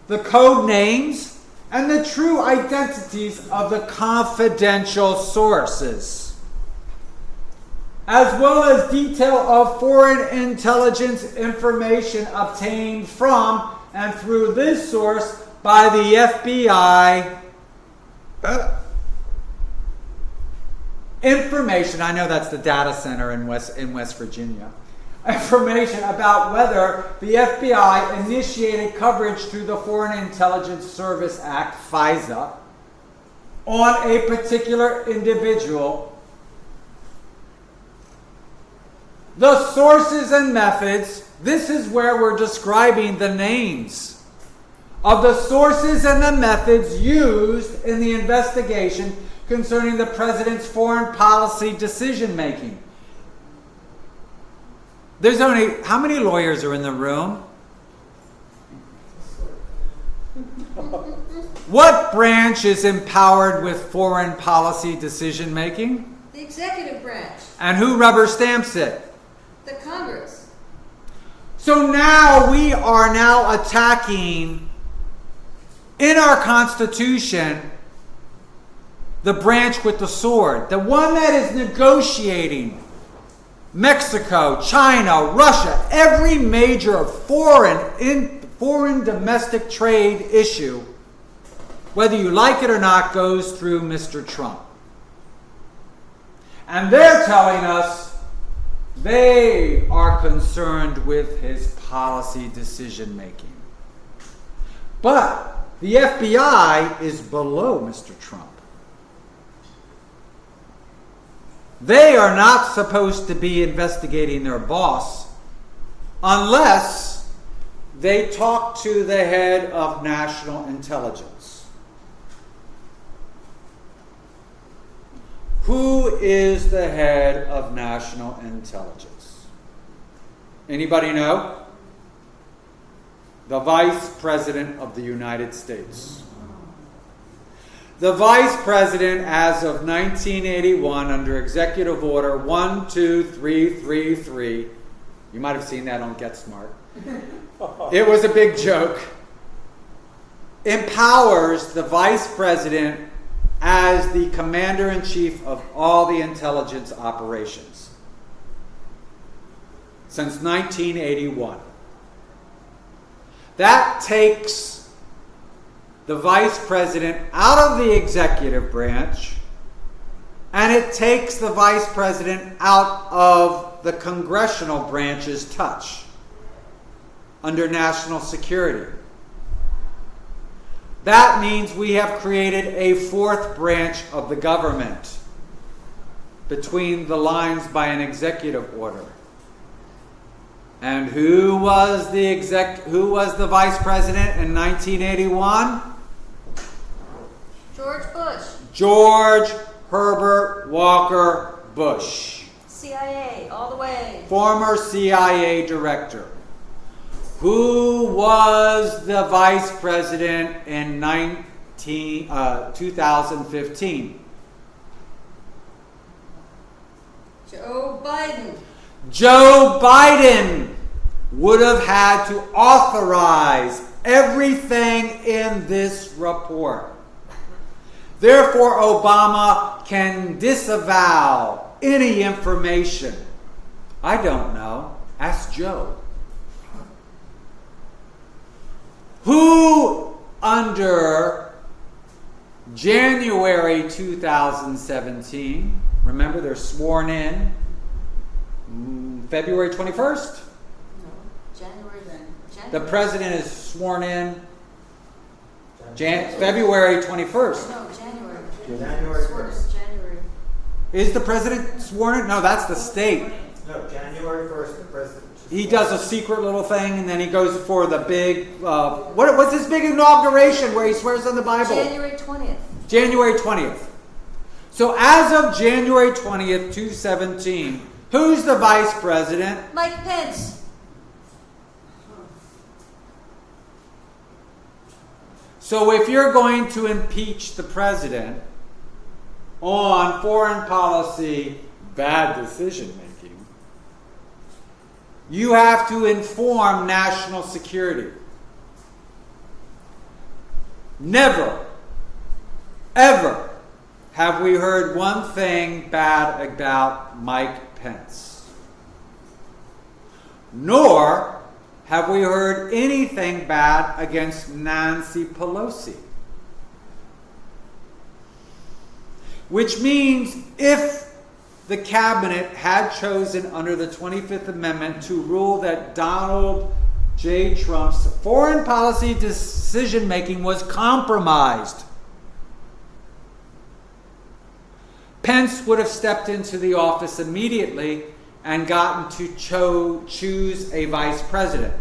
the code names and the true identities of the confidential sources, as well as detail of foreign intelligence information obtained from and through this source by the FBI. Information, I know that's the data center in West Virginia. Information about whether the FBI initiated coverage through the Foreign Intelligence Service Act, FISA, on a particular individual. The sources and methods, this is where we're describing the names of the sources and the methods used in the investigation concerning the president's foreign policy decision making. There's only, how many lawyers are in the room? What branch is empowered with foreign policy decision making? The executive branch. And who rubber stamps it? The Congress. So now we are now attacking in our Constitution the branch with the sword, the one that is negotiating Mexico, China, Russia, every major foreign domestic trade issue, whether you like it or not, goes through Mr. Trump. And they're telling us they are concerned with his policy decision making. But the FBI is below Mr. Trump. They are not supposed to be investigating their boss unless they talk to the head of national intelligence. Who is the head of national intelligence? Anybody know? The Vice President of the United States. The Vice President, as of 1981, under Executive Order 12333, you might have seen that on Get Smart. It was a big joke. Empowers the Vice President as the commander-in-chief of all the intelligence operations since 1981. That takes the vice president out of the executive branch, and it takes the vice president out of the congressional branch's touch under national security. That means we have created a fourth branch of the government between the lines by an executive order. And who was the vice president in 1981? George Bush. George Herbert Walker Bush. CIA, all the way. Former CIA director. Who was the vice president in 2015? Joe Biden. Joe Biden would have had to authorize everything in this report. Therefore, Obama can disavow any information. I don't know. Ask Joe. Who under January 2017, remember they're sworn in February 21st? No, January. The president is sworn in February 21st. No, January. January Sworn in 1st. January. Is the president sworn in? No, that's the state. No, January 1st, the president. He does a secret little thing, and then he goes for the big, what's this big inauguration where he swears on the Bible? January 20th. January 20th. So as of January 20th, 2017, who's the vice president? Mike Pence. So if you're going to impeach the president on foreign policy bad decision making, you have to inform national security. Never, ever have we heard one thing bad about Mike Pence. Nor have we heard anything bad against Nancy Pelosi. Which means if the cabinet had chosen under the 25th Amendment to rule that Donald J. Trump's foreign policy decision-making was compromised, Pence would have stepped into the office immediately and gotten to choose a vice president.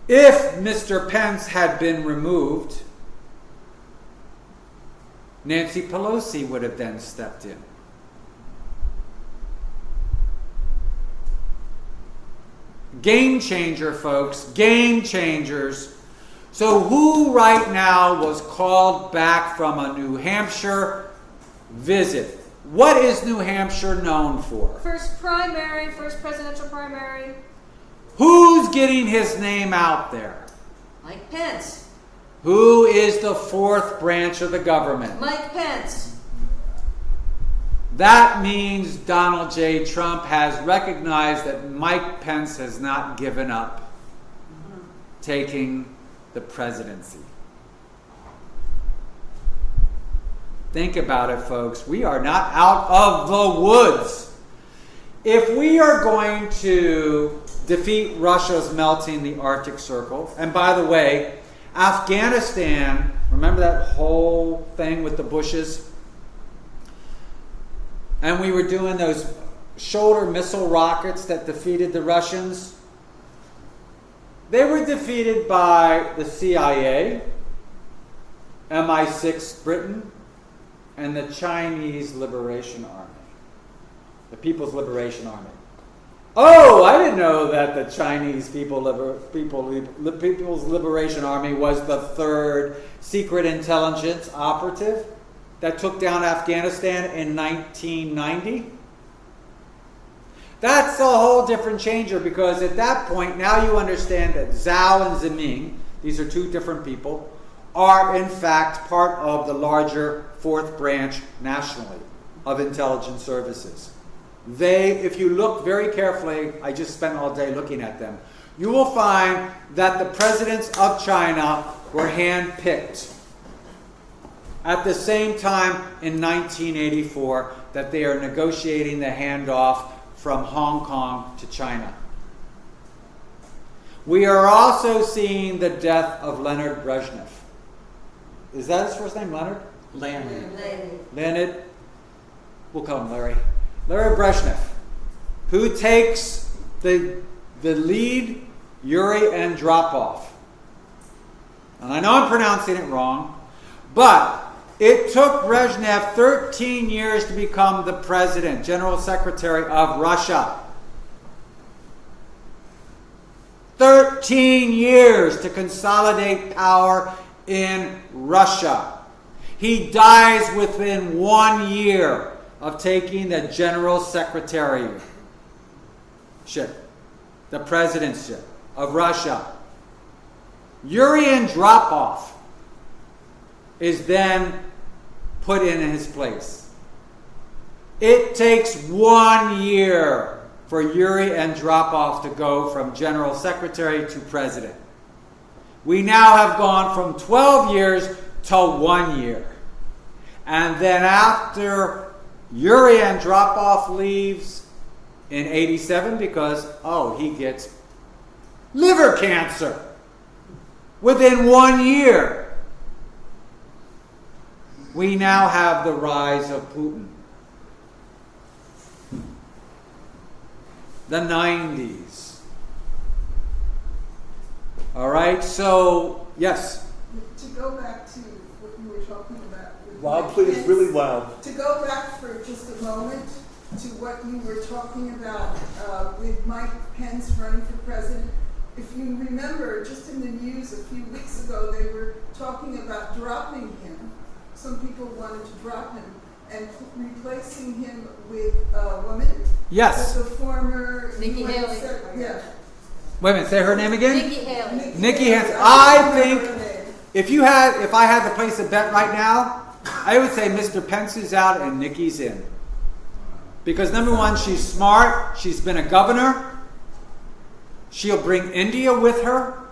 If Mr. Pence had been removed, Nancy Pelosi would have then stepped in. Game changer, folks. Game changers. So who right now was called back from a New Hampshire visit? What is New Hampshire known for? First presidential primary. Who's getting his name out there? Mike Pence. Who is the fourth branch of the government? Mike Pence. That means Donald J. Trump has recognized that Mike Pence has not given up taking the presidency. Think about it, folks. We are not out of the woods. If we are going to defeat Russia's melting the Arctic Circle, and by the way, Afghanistan, remember that whole thing with the Bushes? And we were doing those shoulder missile rockets that defeated the Russians. They were defeated by the CIA, MI6 Britain, and the Chinese Liberation Army, the People's Liberation Army. Oh, I didn't know that the Chinese People's Liberation Army was the third secret intelligence operative that took down Afghanistan in 1990. That's a whole different changer, because at that point, now you understand that Zhao and Zemin, these are two different people, are in fact part of the larger fourth branch nationally of intelligence services. They, if you look very carefully, I just spent all day looking at them, you will find that the presidents of China were handpicked at the same time in 1984 that they are negotiating the handoff from Hong Kong to China. We are also seeing the death of Leonid Brezhnev. Is that his first name, Leonard? Leonid. We'll call him Larry. Larry Brezhnev, who takes the lead Yuri Andropov. And I know I'm pronouncing it wrong, but it took Brezhnev 13 years to become the president, General Secretary of Russia. 13 years to consolidate power in Russia. He dies within 1 year of taking the General Secretariatship, the presidency of Russia. Yuri Andropov is then put in his place. It takes 1 year for Yuri Andropov to go from General Secretary to President. We now have gone from 12 years to 1 year. And then after Yuri Andropov leaves in 87 because, he gets liver cancer within 1 year. We now have the rise of Putin. The 90s. All right, so, yes. To go back to what you were talking about. Loud, please, really loud. To go back for just a moment to what you were talking about with Mike Pence running for president. If you remember, just in the news a few weeks ago, they were talking about dropping him. Some people wanted to drop him and replacing him with a woman. Yes. The former Nikki Haley. Yeah. Wait a minute, say her name again? Nikki Haley. Nikki Haley. I think if I had to place a bet right now, I would say Mr. Pence is out and Nikki's in. Because number one, she's smart. She's been a governor. She'll bring India with her.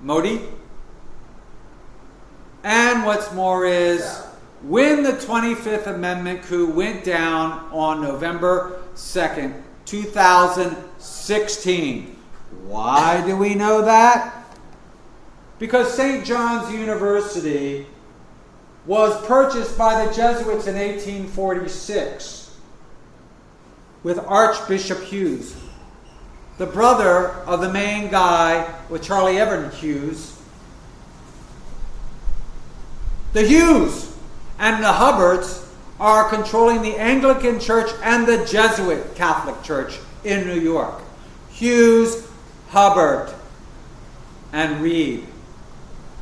Modi. And what's more is, when the 25th Amendment coup went down on November 2nd, 2016. Why do we know that? Because St. John's University was purchased by the Jesuits in 1846 with Archbishop Hughes, the brother of the main guy with Charlie Evans Hughes. The Hughes and the Hubbards are controlling the Anglican Church and the Jesuit Catholic Church in New York. Hughes, Hubbard, and Reed.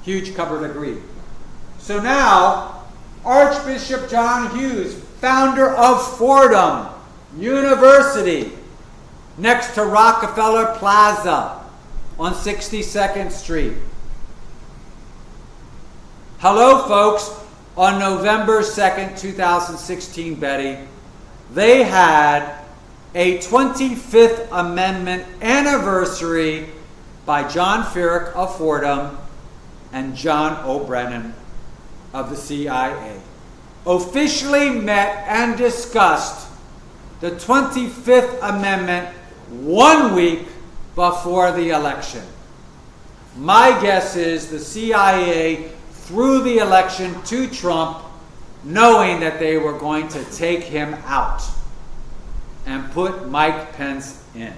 Huge cupboard of Reed. So now, Archbishop John Hughes, founder of Fordham University, next to Rockefeller Plaza on 62nd Street. Hello, folks. On November 2nd, 2016, Betty, they had a 25th Amendment anniversary by John Ferrick of Fordham and John O'Brennan of the CIA. Officially met and discussed the 25th Amendment 1 week before the election. My guess is the CIA threw the election to Trump, knowing that they were going to take him out and put Mike Pence in.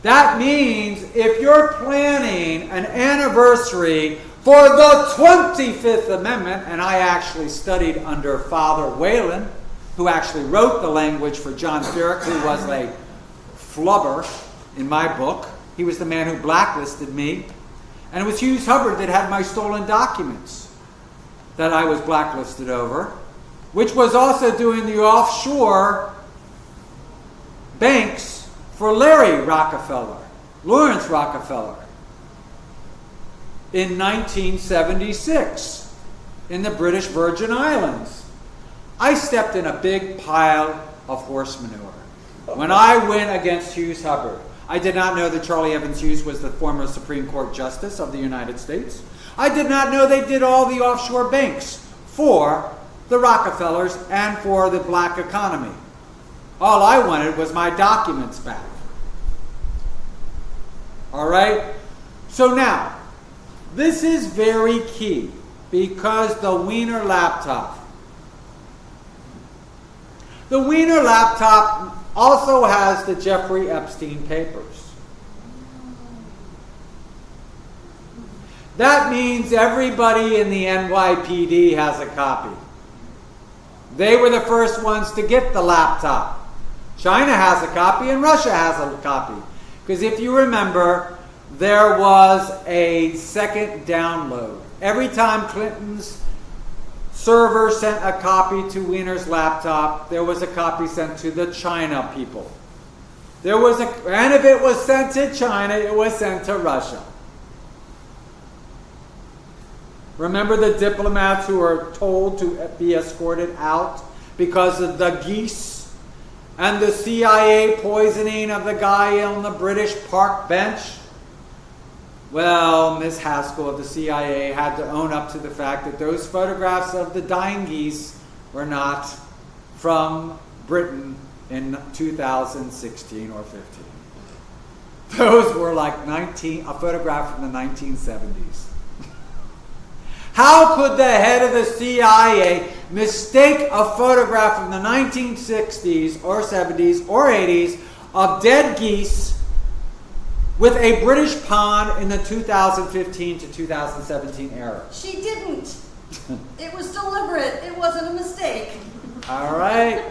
That means if you're planning an anniversary for the 25th Amendment, and I actually studied under Father Whalen, who actually wrote the language for John Ferrick, who was a flubber in my book. He was the man who blacklisted me. And it was Hughes Hubbard that had my stolen documents that I was blacklisted over, which was also doing the offshore banks for Larry Rockefeller, Lawrence Rockefeller. in 1976 in the British Virgin Islands. I stepped in a big pile of horse manure when I went against Hughes Hubbard. I did not know that Charlie Evans Hughes was the former Supreme Court Justice of the United States. I did not know they did all the offshore banks for the Rockefellers and for the black economy. All I wanted was my documents back. All right? So now, this is very key because the Wiener laptop. The Wiener laptop also has the Jeffrey Epstein papers. That means everybody in the NYPD has a copy. They were the first ones to get the laptop. China has a copy and Russia has a copy. Because if you remember, there was a second download. Every time Clinton's server sent a copy to Wiener's laptop, there was a copy sent to the China people. And if it was sent to China, it was sent to Russia. Remember the diplomats who were told to be escorted out because of the geese and the CIA poisoning of the guy on the British park bench? Well, Ms. Haskell of the CIA had to own up to the fact that those photographs of the dying geese were not from Britain in 2016 or 15. Those were like a photograph from the 1970s. How could the head of the CIA mistake a photograph from the 1960s or 70s or 80s of dead geese with a British pond in the 2015 to 2017 era? She didn't. It was deliberate. It wasn't a mistake. All right.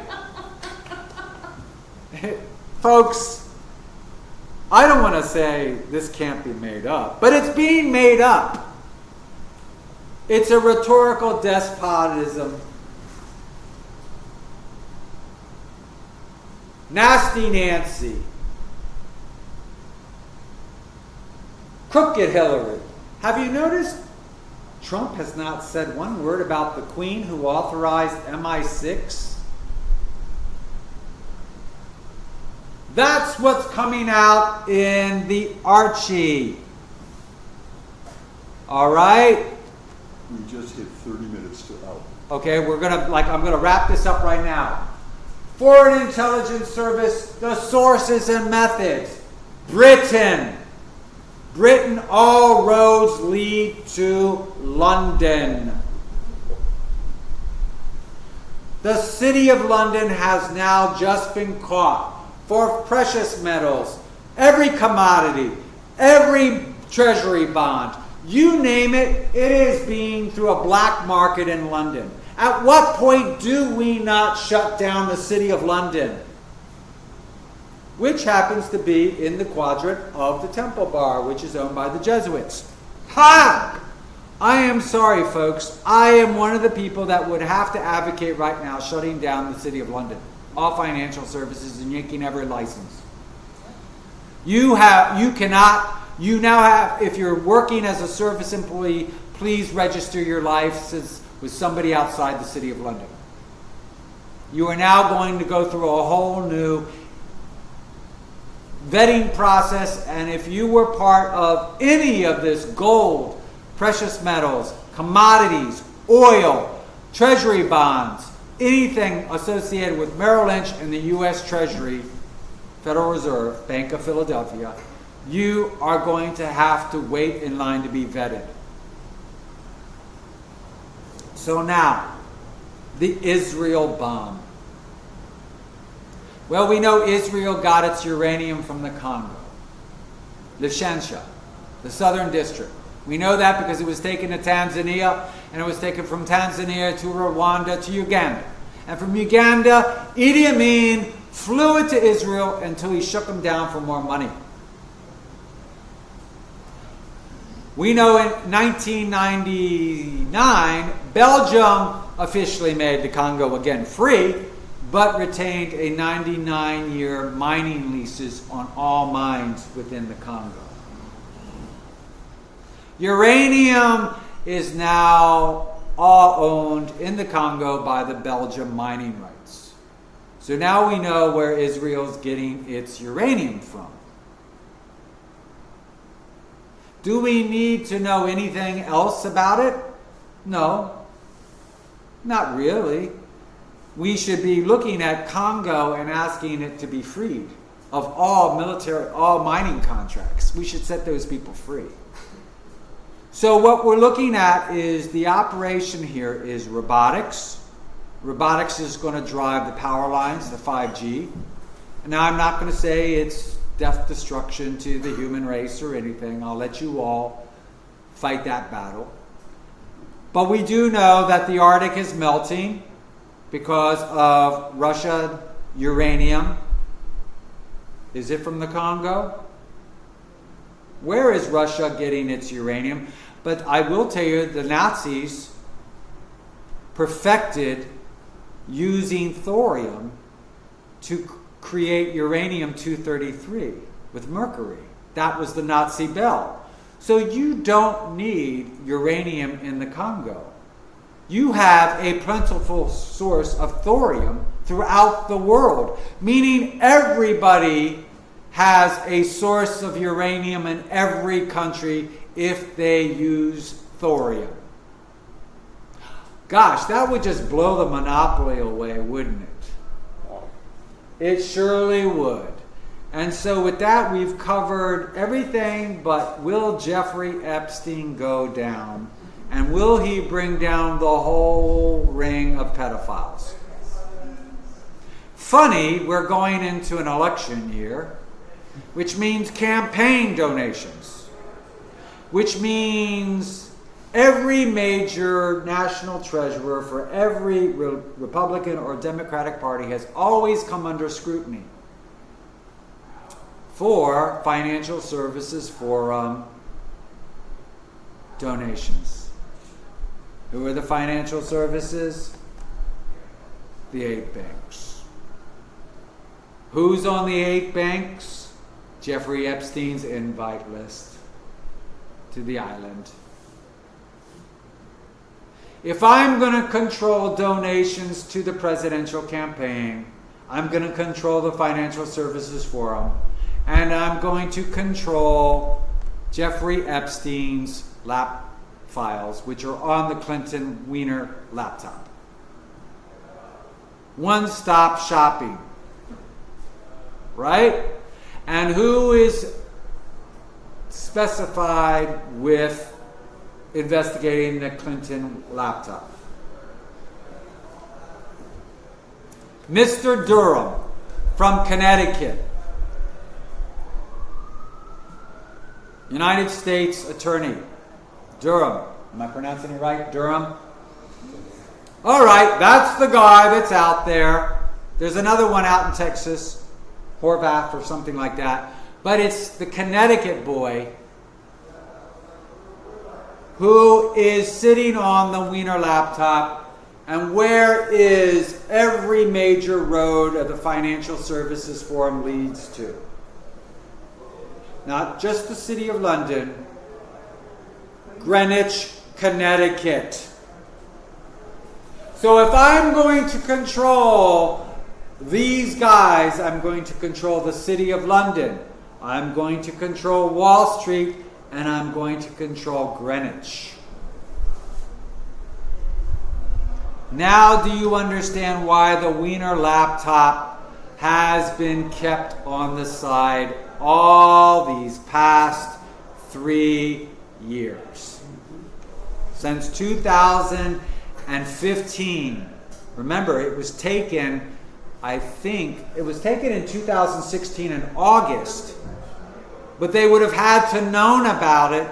Folks, I don't want to say this can't be made up, but it's being made up. It's a rhetorical despotism. Nasty Nancy. Crooked Hillary. Have you noticed Trump has not said one word about the Queen who authorized MI6? That's what's coming out in the Archie. All right? We just hit 30 minutes to out. Okay, I'm gonna wrap this up right now. Foreign Intelligence Service, the sources and methods. Britain, all roads lead to London. The City of London has now just been caught for precious metals, every commodity, every treasury bond. You name it, it is being through a black market in London. At what point do we not shut down the City of London? Which happens to be in the quadrant of the Temple Bar, which is owned by the Jesuits. Ha! I am sorry, folks. I am one of the people that would have to advocate right now shutting down the City of London, all financial services, and yanking every license. You now have, if you're working as a service employee, please register your license with somebody outside the City of London. You are now going to go through a whole new vetting process, and if you were part of any of this gold, precious metals, commodities, oil, treasury bonds, anything associated with Merrill Lynch and the U.S. Treasury, Federal Reserve, Bank of Philadelphia, you are going to have to wait in line to be vetted. So now, the Israel bomb. Well, we know Israel got its uranium from the Congo, Lichentia, the southern district. We know that because it was taken to Tanzania, and it was taken from Tanzania to Rwanda to Uganda. And from Uganda, Idi Amin flew it to Israel until he shook him down for more money. We know in 1999, Belgium officially made the Congo again free, but retained a 99-year mining leases on all mines within the Congo. Uranium is now all owned in the Congo by the Belgian mining rights. So now we know where Israel's getting its uranium from. Do we need to know anything else about it? No, not really. We should be looking at Congo and asking it to be freed of all mining contracts. We should set those people free. So what we're looking at is the operation here is robotics. Robotics is going to drive the power lines, the 5G. And now I'm not going to say it's death destruction to the human race or anything. I'll let you all fight that battle. But we do know that the Arctic is melting because of Russian uranium. Is it from the Congo? Where is Russia getting its uranium? But I will tell you, the Nazis perfected using thorium to create uranium-233 with mercury. That was the Nazi bell. So you don't need uranium in the Congo. You have a plentiful source of thorium throughout the world, meaning everybody has a source of uranium in every country if they use thorium. Gosh, that would just blow the monopoly away, wouldn't it? It surely would. And so with that, we've covered everything but will Jeffrey Epstein go down? And will he bring down the whole ring of pedophiles? Funny, we're going into an election year, which means campaign donations, which means every major national treasurer for every Republican or Democratic Party has always come under scrutiny for financial services forum donations. Who are the financial services? The 8 banks. Who's on the 8 banks? Jeffrey Epstein's invite list to the island. If I'm going to control donations to the presidential campaign, I'm going to control the financial services forum, and I'm going to control Jeffrey Epstein's lap files, which are on the Clinton Wiener laptop. One-stop shopping. Right? And who is specified with investigating the Clinton laptop? Mr. Durham from Connecticut. United States Attorney. Durham. Am I pronouncing it right? Durham? All right, that's the guy that's out there. There's another one out in Texas, Horvath or something like that. But it's the Connecticut boy who is sitting on the Wiener laptop. And where is every major road of the financial services forum leads to? Not just the city of London, Greenwich, Connecticut. So if I'm going to control these guys, I'm going to control the city of London. I'm going to control Wall Street, and I'm going to control Greenwich. Now do you understand why the Wiener laptop has been kept on the side all these past 3 years? Since 2015. Remember, it was taken, I think, it was taken in 2016 in August. But they would have had to known about it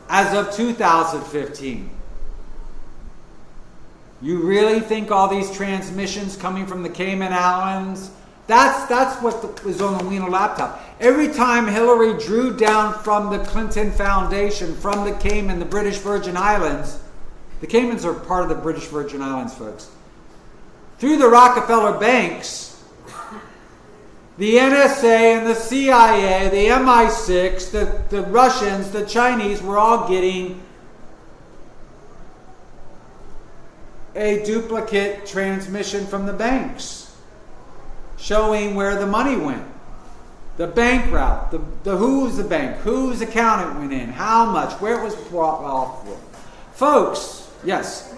as of 2015. You really think all these transmissions coming from the Cayman Islands, that's what was on the Wiener laptop. Every time Hillary drew down from the Clinton Foundation, from the Cayman, the British Virgin Islands, the Caymans are part of the British Virgin Islands, folks, through the Rockefeller banks, the NSA and the CIA, the MI6, the Russians, the Chinese were all getting a duplicate transmission from the banks showing where the money went. The bank route, the who's the bank, whose account it went in, how much, where it was brought off for. Folks, yes.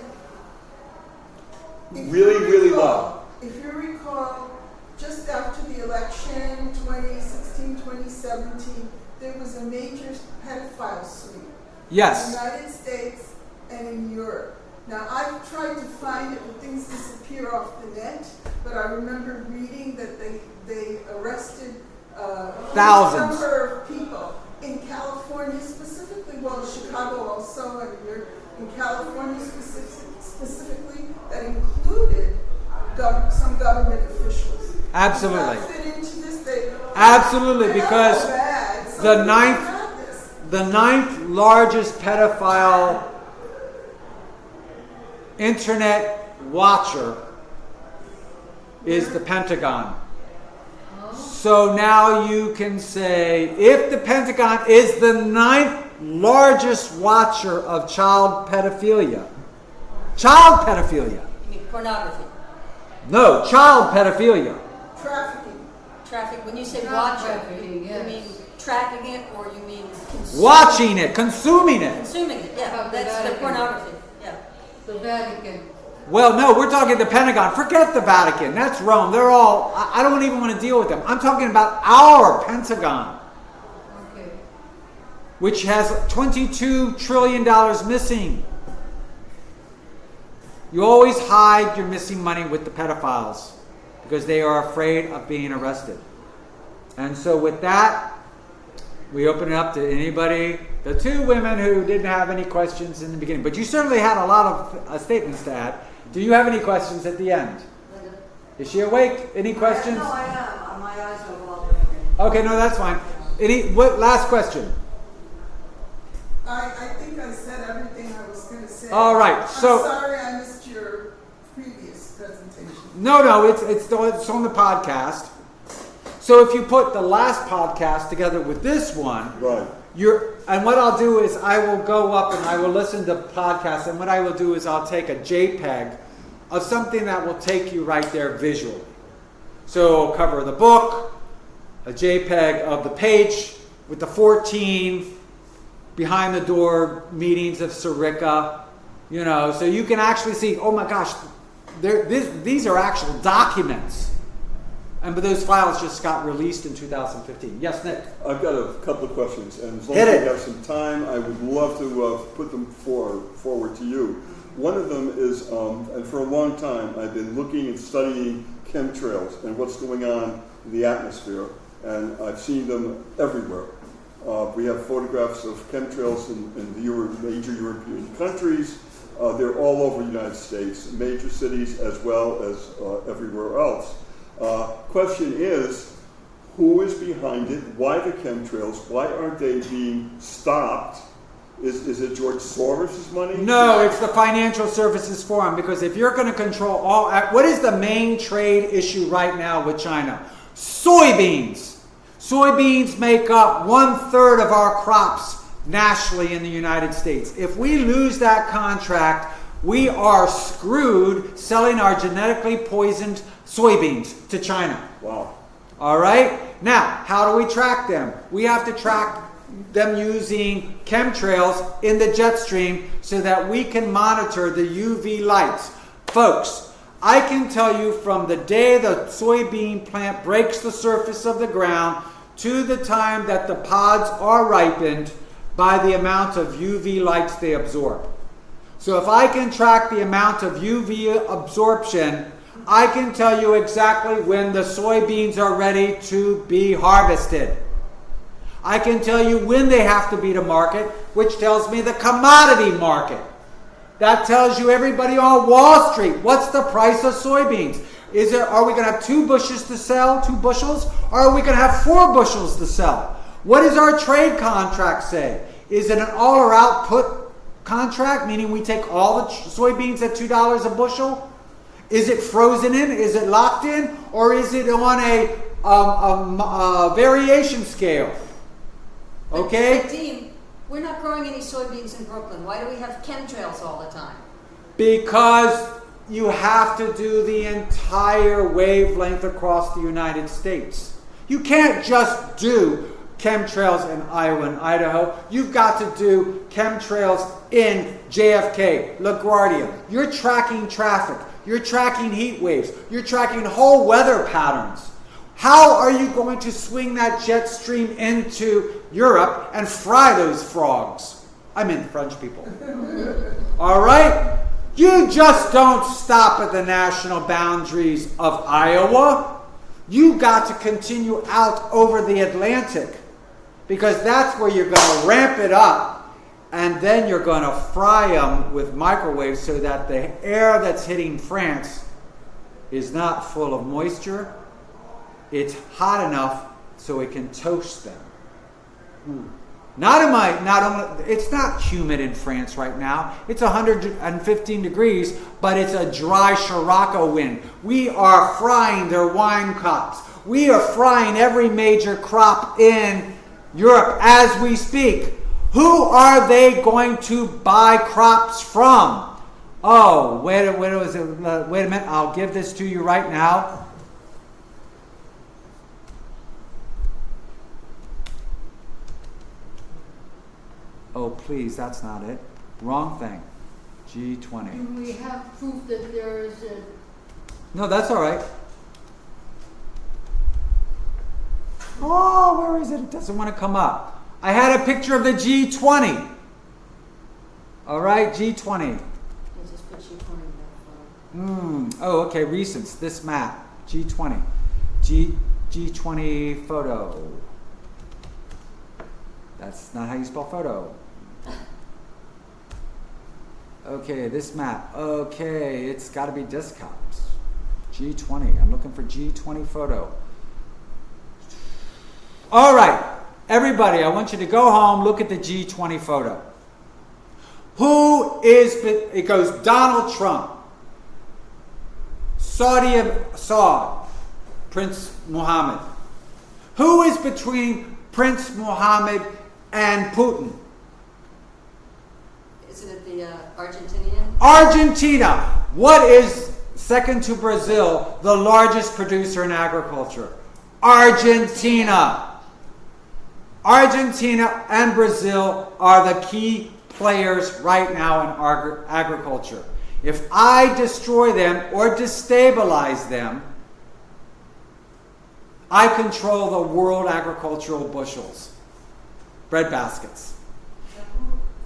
Really loud. If you recall, just after the election, 2016, 2017, there was a major pedophile sweep. Yes. In the United States and in Europe. Now, I've tried to find it, but things disappear off the net. But I remember reading that they arrested thousands. A number of people in California specifically, well, Chicago also, and in California specifically, that included some government officials. Absolutely. Does that fit into this? Absolutely, because the ninth largest pedophile internet watcher is the Pentagon. So now you can say, if the Pentagon is the ninth largest watcher of child pedophilia. You mean pornography? No, child pedophilia. Trafficking. When you say Child watcher, trafficking, you yes. mean tracking it or you mean consuming Watching it, consuming it. Consuming it, yeah. About the That's the Vatican. pornography, yeah. The Vatican. Well, no, we're talking the Pentagon. Forget the Vatican. That's Rome. They're all, I don't even want to deal with them. I'm talking about our Pentagon, Okay. which has $22 trillion missing. You always hide your missing money with the pedophiles because they are afraid of being arrested. And so with that, we open it up to anybody. The two women who didn't have any questions in the beginning, but you certainly had a lot of statements to add. Do you have any questions at the end? Is she awake? Any questions? No, I am. My eyes are all Okay, no, that's fine. What last question? I think I said everything I was going to say. All right, so I'm sorry I missed your previous presentation. no, it's on the podcast. So if you put the last podcast together with this one, Right. and what I'll do is I will go up and I will listen to podcasts, and what I will do is I'll take a JPEG of something that will take you right there visually. So cover of the book, a JPEG of the page with the 14 behind the door meetings of Sirica, so you can actually see, oh my gosh, these are actual documents. But those files just got released in 2015. Yes, Nick? I've got a couple of questions, and as long Hit as it. we have some time, I would love to put them forward to you. One of them is, and for a long time, I've been looking and studying chemtrails and what's going on in the atmosphere, and I've seen them everywhere. We have photographs of chemtrails in the major European countries. They're all over the United States, major cities as well as everywhere else. Question is, who is behind it? Why the chemtrails? Why aren't they being stopped? Is it George Soros' money? No, it's the Financial Services Forum, because if you're going to control what is the main trade issue right now with China? Soybeans. Soybeans make up 1/3 of our crops nationally in the United States. If we lose that contract, we are screwed selling our genetically poisoned soybeans to China. Wow. All right? Now, how do we track them? We have to track them using chemtrails in the jet stream so that we can monitor the UV lights. Folks, I can tell you from the day the soybean plant breaks the surface of the ground to the time that the pods are ripened by the amount of UV lights they absorb. So if I can track the amount of UV absorption, I can tell you exactly when the soybeans are ready to be harvested. I can tell you when they have to be to market, which tells me the commodity market. That tells you everybody on Wall Street, what's the price of soybeans? Are we going to have 2 bushels to sell, 2 bushels? Or are we going to have 4 bushels to sell? What does our trade contract say? Is it an all or output contract, meaning we take all the soybeans at $2 a bushel? Is it frozen in? Is it locked in? Or is it on a variation scale. Okay? But Dean, we're not growing any soybeans in Brooklyn. Why do we have chemtrails all the time? Because you have to do the entire wavelength across the United States. You can't just do chemtrails in Iowa and Idaho. You've got to do chemtrails in JFK, LaGuardia. You're tracking traffic. You're tracking heat waves. You're tracking whole weather patterns. How are you going to swing that jet stream into Europe and fry those frogs? I mean French people. All right? You just don't stop at the national boundaries of Iowa. You got to continue out over the Atlantic, because that's where you're going to ramp it up, and then you're going to fry them with microwaves so that the air that's hitting France is not full of moisture. It's hot enough so it can toast them. It's not humid in France right now. It's 115 degrees, but it's a dry Scirocco wind. We are frying their wine crops. We are frying every major crop in Europe as we speak. Who are they going to buy crops from? Oh, wait a minute. I'll give this to you right now. Oh, please, that's not it. Wrong thing. G20. And we have proof that there is a... No, that's all right. Oh, where is it? It doesn't want to come up. I had a picture of the G20. All right, G20. I just put G20 in that photo. Oh, okay, recents. This map. G20. G20 photo. That's not how you spell photo. Okay, this map. Okay, it's got to be Discogs. G20. I'm looking for G20 photo. All right, everybody, I want you to go home, look at the G20 photo. Who is, it goes Donald Trump, Saud, Prince Mohammed. Who is between Prince Mohammed and Putin? Isn't it the Argentinian? Argentina. What is second to Brazil, the largest producer in agriculture? Argentina. Argentina and Brazil are the key players right now in agriculture. If I destroy them or destabilize them, I control the world agricultural bushels, bread baskets.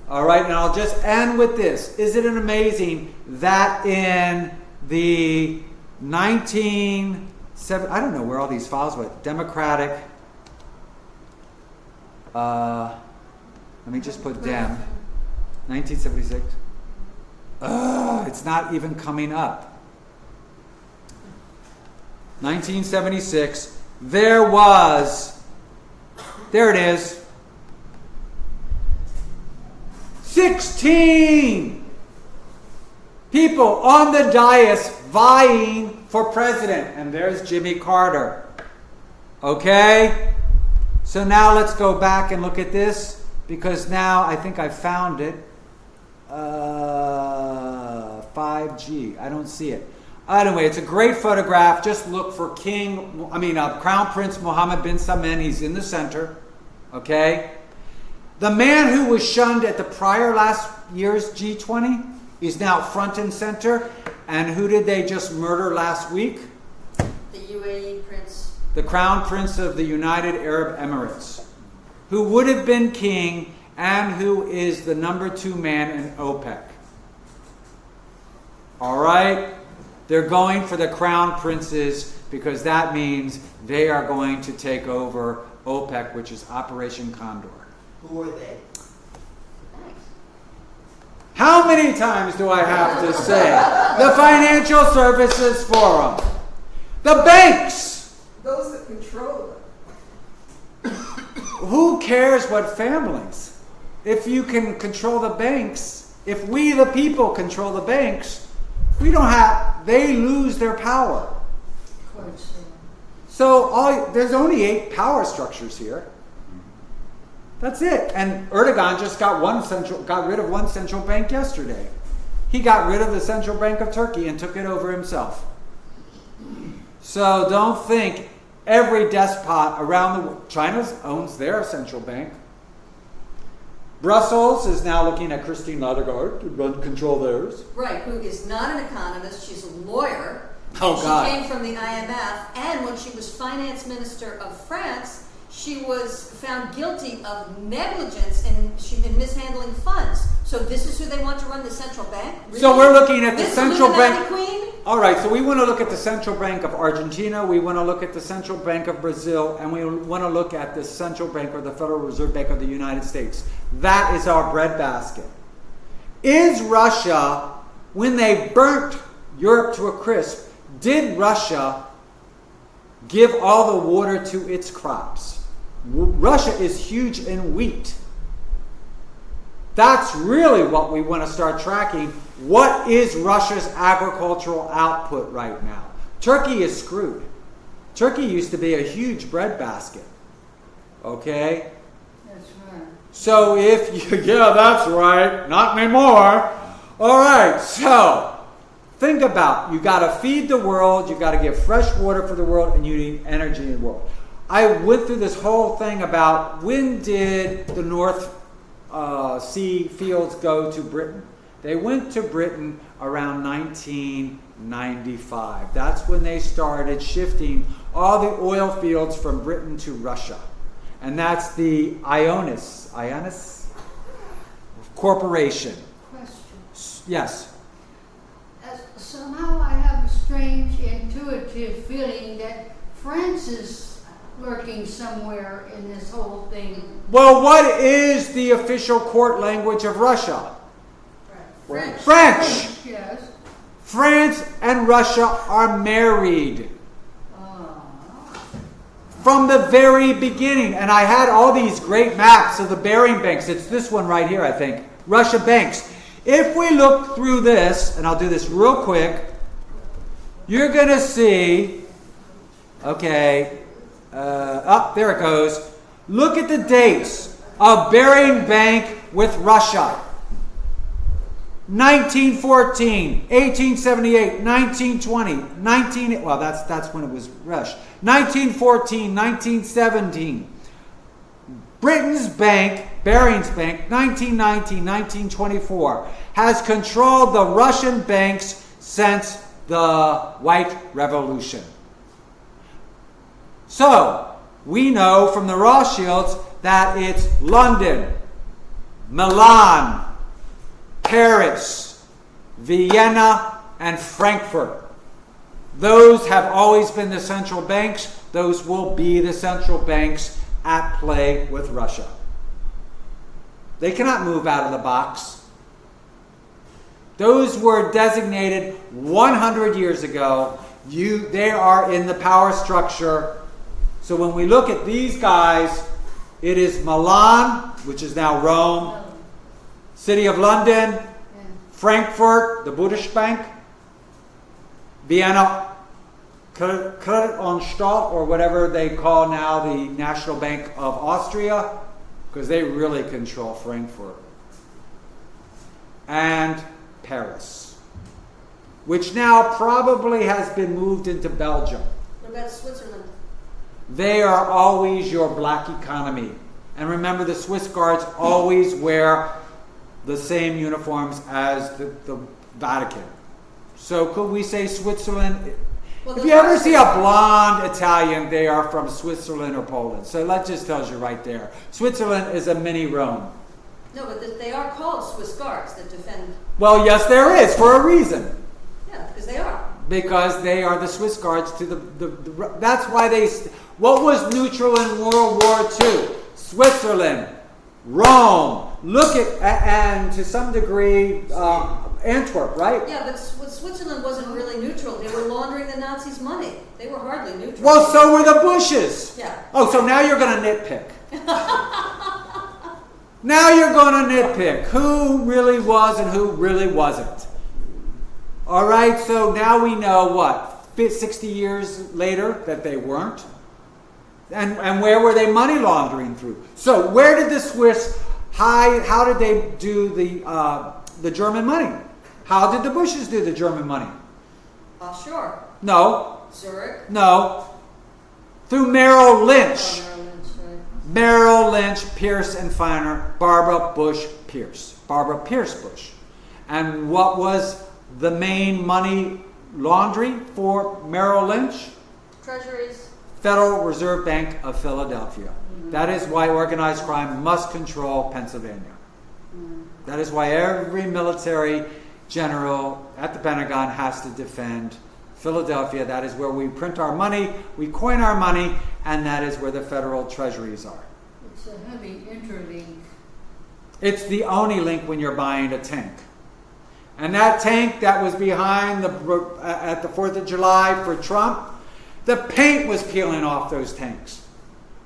All right, and I'll just end with this. Isn't it amazing that in the 1970, I don't know where all these files were, Democratic, let me just put Dem, 1976. It's not even coming up. 1976, there it is, 16 people on the dais vying for president. And there's Jimmy Carter. Okay? So now let's go back and look at this, because now I think I found it. 5G. I don't see it. Anyway, it's a great photograph. Just look for Crown Prince Mohammed bin Salman. He's in the center. Okay? The man who was shunned at the prior last year's G20 is now front and center. And who did they just murder last week? The UAE Prince. The Crown Prince of the United Arab Emirates, who would have been king and who is the number 2 man in OPEC. All right? They're going for the crown princes because that means they are going to take over OPEC, which is Operation Condor. Who are they? How many times do I have to say? The Financial Services Forum. The banks. Those that control it. Who cares what families? If you can control the banks, if we the people control the banks, they lose their power. So there's only 8 power structures here. That's it. And Erdogan just got rid of one central bank yesterday. He got rid of the Central Bank of Turkey and took it over himself. So don't think every despot around the world. China owns their central bank. Brussels is now looking at Christine Lagarde to control theirs. Right, who is not an economist, she's a lawyer. Oh, God. She came from the IMF, and when she was finance minister of France, she was found guilty of negligence in mishandling funds. So this is who they want to run the central bank? Really? So we're looking at the This central bank. Queen? All right, so we want to look at the Central Bank of Argentina, we want to look at the Central Bank of Brazil, and we want to look at the Central Bank or the Federal Reserve Bank of the United States. That is our breadbasket. Is Russia, when they burnt Europe to a crisp, did Russia give all the water to its crops? Russia is huge in wheat. That's really what we want to start tracking. What is Russia's agricultural output right now? Turkey is screwed. Turkey used to be a huge breadbasket. Okay? That's right. So if you, yeah, that's right, not anymore. All right, so think about, you got to feed the world, you got to give fresh water for the world, and you need energy in the world. I went through this whole thing about when did the North Sea fields go to Britain. They went to Britain around 1995. That's when they started shifting all the oil fields from Britain to Russia. And that's the Ionis Corporation. Question. Yes. Somehow I have a strange intuitive feeling that France is lurking somewhere in this whole thing. Well, what is the official court language of Russia? French. French. Yes. France and Russia are married. From the very beginning. And I had all these great maps of the bearing banks. It's this one right here, I think. Russia banks. If we look through this, and I'll do this real quick, you're going to see, okay, there it goes. Look at the dates of bearing bank with Russia. 1914, 1878, 1920, well, that's when it was rushed. 1914, 1917. Britain's bank, Barings Bank, 1919, 1924, has controlled the Russian banks since the White Revolution. So, we know from the Rothschilds that it's London, Milan, Paris, Vienna, and Frankfurt. Those have always been the central banks. Those will be the central banks at play with Russia. They cannot move out of the box. Those were designated 100 years ago. They are in the power structure. So when we look at these guys, it is Milan, which is now Rome, City of London, Frankfurt, the Budapest Bank, Vienna, Kreditanstalt, or whatever they call now the National Bank of Austria, because they really control Frankfurt, and Paris, which now probably has been moved into Belgium. What about Switzerland? They are always your black economy. And remember, the Swiss Guards always wear the same uniforms as the Vatican. So could we say Switzerland? Well, if you ever see a blonde Italian, they are from Switzerland or Poland. So that just tells you right there. Switzerland is a mini Rome. No, but they are called Swiss Guards that defend. Well, yes, there is, for a reason. Yeah, because they are. Because they are the Swiss Guards to the that's why they. What was neutral in World War II? Switzerland, Rome. Look at, and to some degree, Antwerp, right? Yeah, but Switzerland wasn't really neutral. They were laundering the Nazis' money. They were hardly neutral. Well, so were the Bushes. Yeah. Oh, so now you're going to nitpick. Now you're going to nitpick who really was and who really wasn't. All right, so now we know what? 60 years later that they weren't? And where were they money laundering through? So where did the Swiss hide? How did they do the German money? How did the Bushes do the German money? Offshore. No. Zurich. No. Through Merrill Lynch. Oh, Merrill Lynch, right. Merrill Lynch, Pierce and Feiner, Barbara Bush Pierce. Barbara Pierce Bush. And what was the main money laundry for Merrill Lynch? Treasuries. Federal Reserve Bank of Philadelphia. That is why organized crime must control Pennsylvania. That is why every military general at the Pentagon has to defend Philadelphia. That is where we print our money, we coin our money, and that is where the federal treasuries are. It's a heavy interlink. It's the only link when you're buying a tank. And that tank that was behind at the 4th of July for Trump, the paint was peeling off those tanks.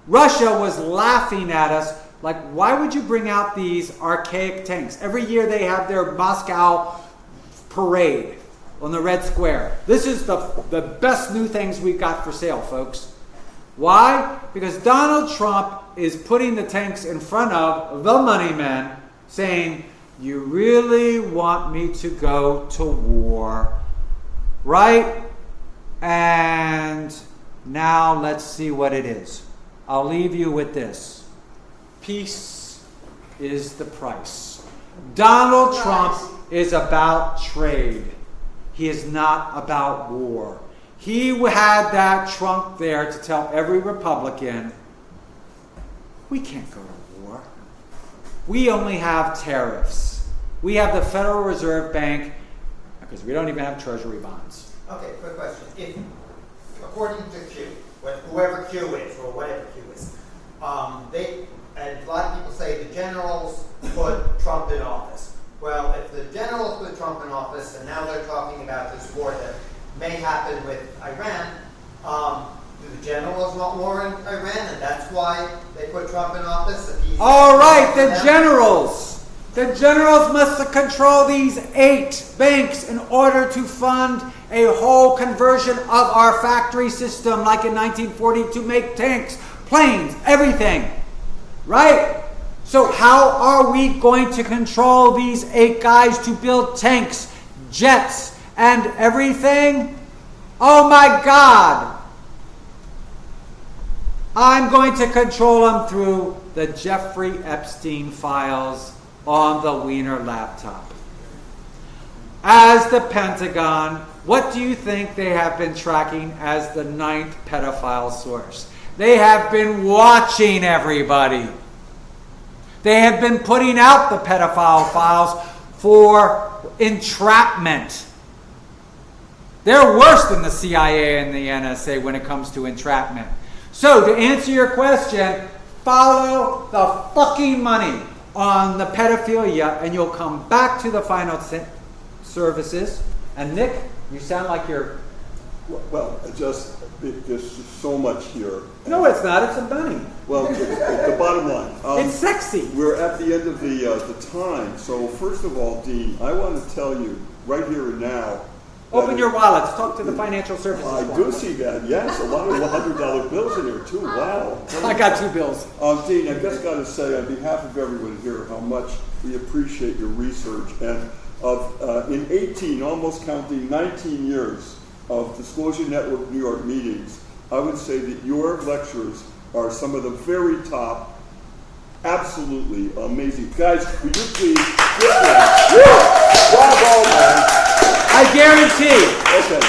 Russia was laughing at us like, why would you bring out these archaic tanks? Every year they have their Moscow parade on the Red Square. This is the best new things we've got for sale, folks. Why? Because Donald Trump is putting the tanks in front of the money men, saying, you really want me to go to war, right? And now let's see what it is. I'll leave you with this. Peace is the price. Donald Trump is about trade. He is not about war. He had that trunk there to tell every Republican, we can't go to war. We only have tariffs. We have the Federal Reserve Bank, because we don't even have treasury bonds. Okay, quick question. If, according to Q, whoever Q is, or whatever Q is, and a lot of people say the generals put Trump in office. Well, if the generals put Trump in office, and now they're talking about this war that may happen with Iran, do the generals want war in Iran, and that's why they put Trump in office? If he's All right, the generals. The generals must control these 8 banks in order to fund a whole conversion of our factory system, like in 1940, to make tanks, planes, everything. Right? So how are we going to control these 8 guys to build tanks, jets, and everything? Oh my God! I'm going to control them through the Jeffrey Epstein files on the Wiener laptop. As the Pentagon, what do you think they have been tracking as the 9th pedophile source? They have been watching everybody. They have been putting out the pedophile files for entrapment. They're worse than the CIA and the NSA when it comes to entrapment. So, to answer your question, follow the fucking money on the pedophilia, and you'll come back to the final services. And Nick, you sound like you're... Well, there's so much here. No, it's not. It's a bunny. Well, the bottom line. It's sexy. We're at the end of the time. So first of all, Dean, I want to tell you right here and now. Open your wallets. Talk to the financial services. I do see that. Yes, a lot of $100 bills in here too. Wow. I got 2 bills. Dean, I just got to say on behalf of everyone here how much we appreciate your research, and in 18, almost counting 19 years of Disclosure Network New York meetings, I would say that your lectures are some of the very top. Absolutely amazing. Guys, would you please give them? Bravo, man. I guarantee. Okay.